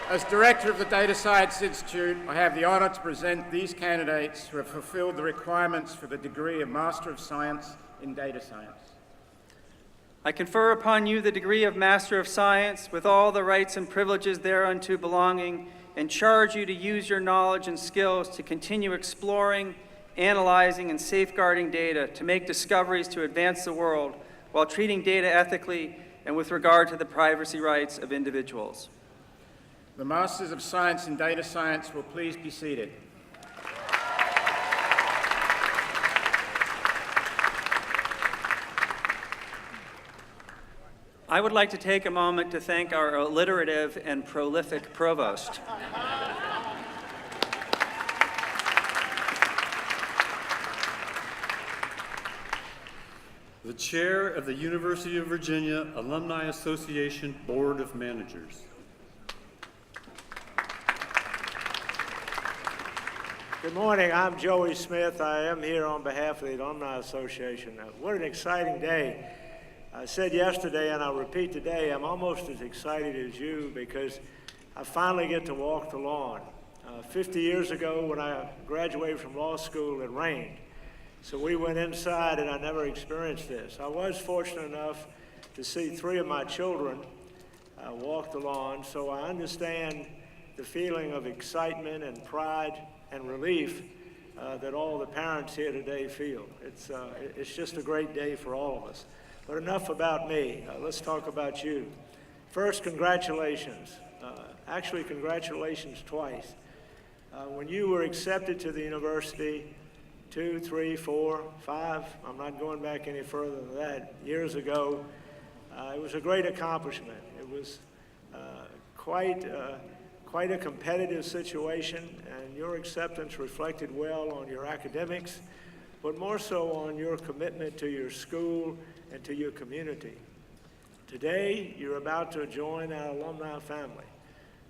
as Director of the Data Science Institute, I have the honour to present these candidates who have fulfilled the requirements for the degree of Master of Science in Data Science. I confer upon you the degree of Master of Science with all the rights and privileges thereunto belonging, and charge you to use your knowledge and skills to continue exploring, analyzing, and safeguarding data to make discoveries to advance the world while treating data ethically and with regard to the privacy rights of individuals. The Masters of Science in Data Science will please be seated. I would like to take a moment to thank our alliterative and prolific provost. The Chair of the University of Virginia Alumni Association Board of Managers. Good morning, I'm Joey Smith. I am here on behalf of the Alumni Association. What an exciting day. I said yesterday, and I'll repeat today, I'm almost as excited as you because I finally get to walk the lawn. 50 years ago, when I graduated from law school, it rained. So we went inside, and I never experienced this. I was fortunate enough to see 3 of my children walk the lawn, so I understand the feeling of excitement and pride and relief that all the parents here today feel. It's just a great day for all of us. But enough about me. Let's talk about you. First, congratulations. Actually, congratulations twice. When you were accepted to the university 2, 3, 4, 5, I'm not going back any further than that, years ago, it was a great accomplishment. It was quite a competitive situation, and your acceptance reflected well on your academics, but more so on your commitment to your school and to your community. Today, you're about to join our alumni family,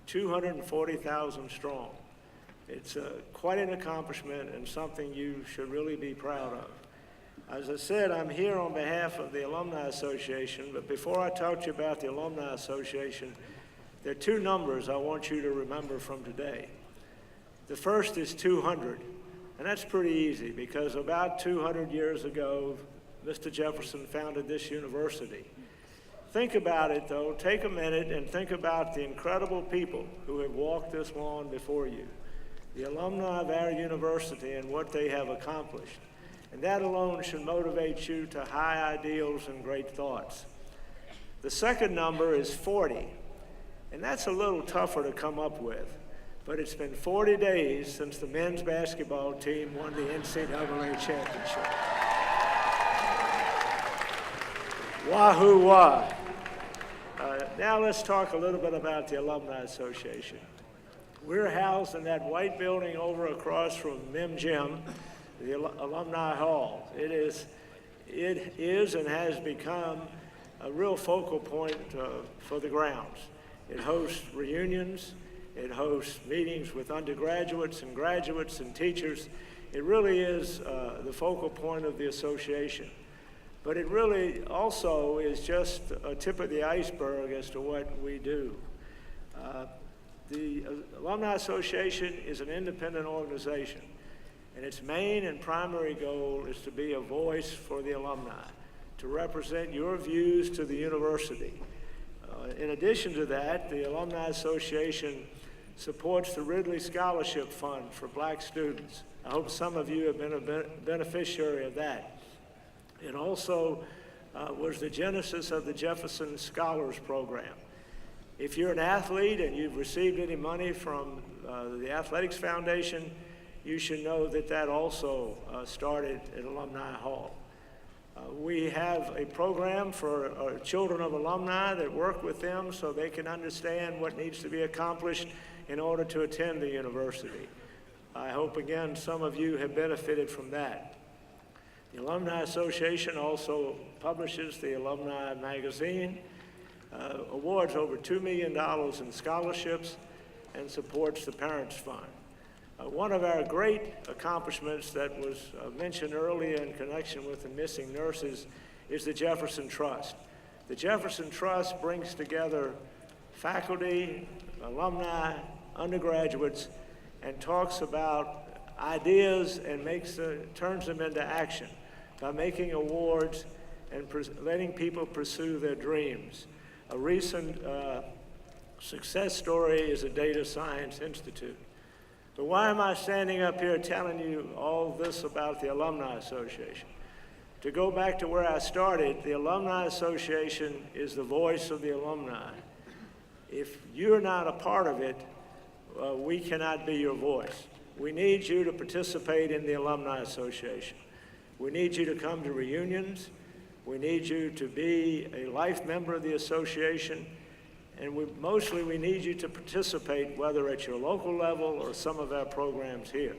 240,000 strong. It's quite an accomplishment and something you should really be proud of. As I said, I'm here on behalf of the Alumni Association, but before I talk to you about the Alumni Association, there are two numbers I want you to remember from today. The first is 200, and that's pretty easy because about 200 years ago, Mr. Jefferson founded this university. Think about it, though. Take a minute and think about the incredible people who have walked this lawn before you, the alumni of our university and what they have accomplished. And that alone should motivate you to high ideals and great thoughts. The second number is 40, and that's a little tougher to come up with, but it's been 40 days since the men's basketball team won the NCAA championship. Wahoo wah. Now let's talk a little bit about the Alumni Association. We're housed in that white building over across from Mim Gym, the Alumni Hall. It is and has become a real focal point for the grounds. It hosts reunions, it hosts meetings with undergraduates and graduates and teachers. It really is the focal point of the association. But it really also is just a tip of the iceberg as to what we do. The Alumni Association is an independent organization, and its main and primary goal is to be a voice for the alumni, to represent your views to the university. In addition to that, the Alumni Association supports the Ridley Scholarship Fund for black students. I hope some of you have been a beneficiary of that. It also was the genesis of the Jefferson Scholars Program. If you're an athlete and you've received any money from the Athletics Foundation, you should know that that also started at Alumni Hall. We have a program for children of alumni that work with them so they can understand what needs to be accomplished in order to attend the university. I hope, again, some of you have benefited from that. The Alumni Association also publishes the Alumni Magazine, awards over $2 million in scholarships, and supports the Parents Fund. One of our great accomplishments that was mentioned earlier in connection with the missing nurses is the Jefferson Trust. The Jefferson Trust brings together faculty, alumni, undergraduates, and talks about ideas and turns them into action by making awards and letting people pursue their dreams. A recent success story is a Data Science Institute. But why am I standing up here telling you all this about the Alumni Association? To go back to where I started, the Alumni Association is the voice of the alumni. If you're not a part of it, we cannot be your voice. We need you to participate in the Alumni Association. We need you to come to reunions. We need you to be a life member of the association. And mostly we need you to participate, whether at your local level or some of our programs here.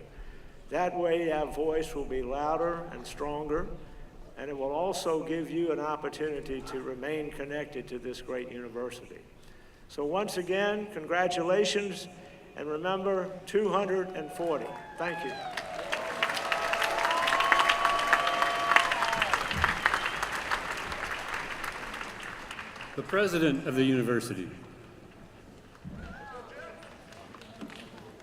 That way our voice will be louder and stronger, and it will also give you an opportunity to remain connected to this great university. So once again, congratulations, and remember, 240. Thank you. The President of the University.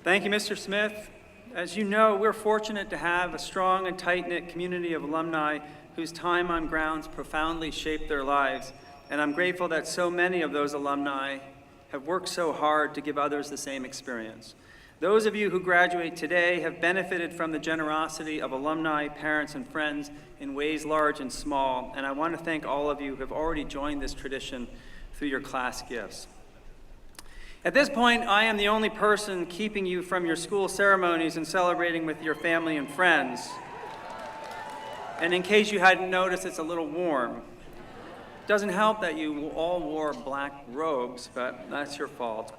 Thank you, Mr. Smith. As you know, we're fortunate to have a strong and tight-knit community of alumni whose time on grounds profoundly shaped their lives, and I'm grateful that so many of those alumni have worked so hard to give others the same experience. Those of you who graduate today have benefited from the generosity of alumni, parents, and friends in ways large and small, and I want to thank all of you who have already joined this tradition through your class gifts. At this point, I am the only person keeping you from your school ceremonies and celebrating with your family and friends. And in case you hadn't noticed, it's a little warm. It doesn't help that you all wore black robes, but that's your fault.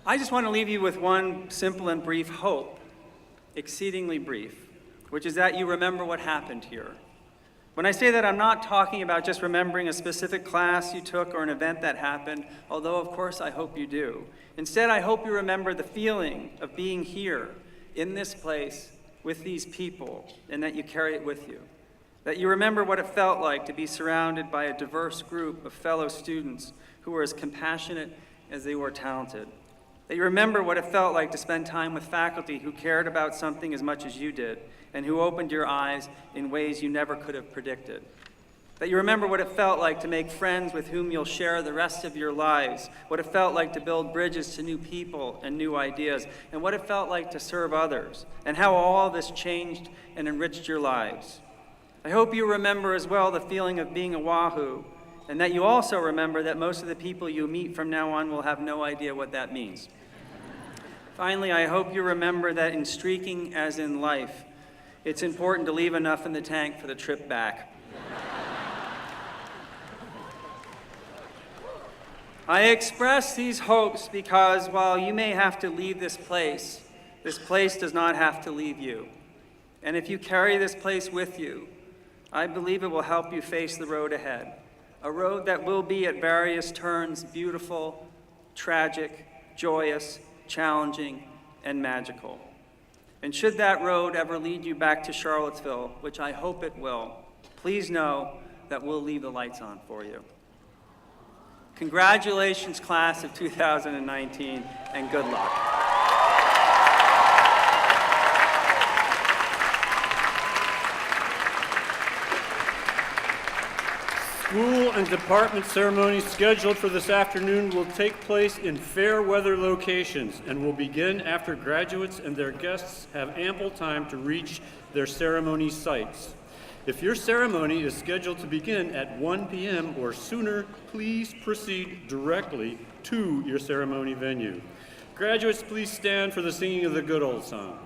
I just want to leave you with one simple and brief hope, exceedingly brief, which is that you remember what happened here. When I say that, I'm not talking about just remembering a specific class you took or an event that happened, although of course I hope you do. Instead, I hope you remember the feeling of being here, in this place, with these people, and that you carry it with you. That you remember what it felt like to be surrounded by a diverse group of fellow students who were as compassionate as they were talented. That you remember what it felt like to spend time with faculty who cared about something as much as you did and who opened your eyes in ways you never could have predicted. That you remember what it felt like to make friends with whom you'll share the rest of your lives, what it felt like to build bridges to new people and new ideas, and what it felt like to serve others, and how all this changed and enriched your lives. I hope you remember as well the feeling of being a Wahoo, and that you also remember that most of the people you meet from now on will have no idea what that means. Finally, I hope you remember that in streaking as in life, it's important to leave enough in the tank for the trip back. I express these hopes because while you may have to leave this place does not have to leave you. And if you carry this place with you, I believe it will help you face the road ahead. A road that will be at various turns beautiful, tragic, joyous, challenging, and magical. And should that road ever lead you back to Charlottesville, which I hope it will, please know that we'll leave the lights on for you. Congratulations, class of 2019, and good luck. School and department ceremonies scheduled for this afternoon will take place in fair weather locations and will begin after graduates and their guests have ample time to reach their ceremony sites. If your ceremony is scheduled to begin at 1 p.m. or sooner, please proceed directly to your ceremony venue. Graduates, please stand for the singing of the good old song.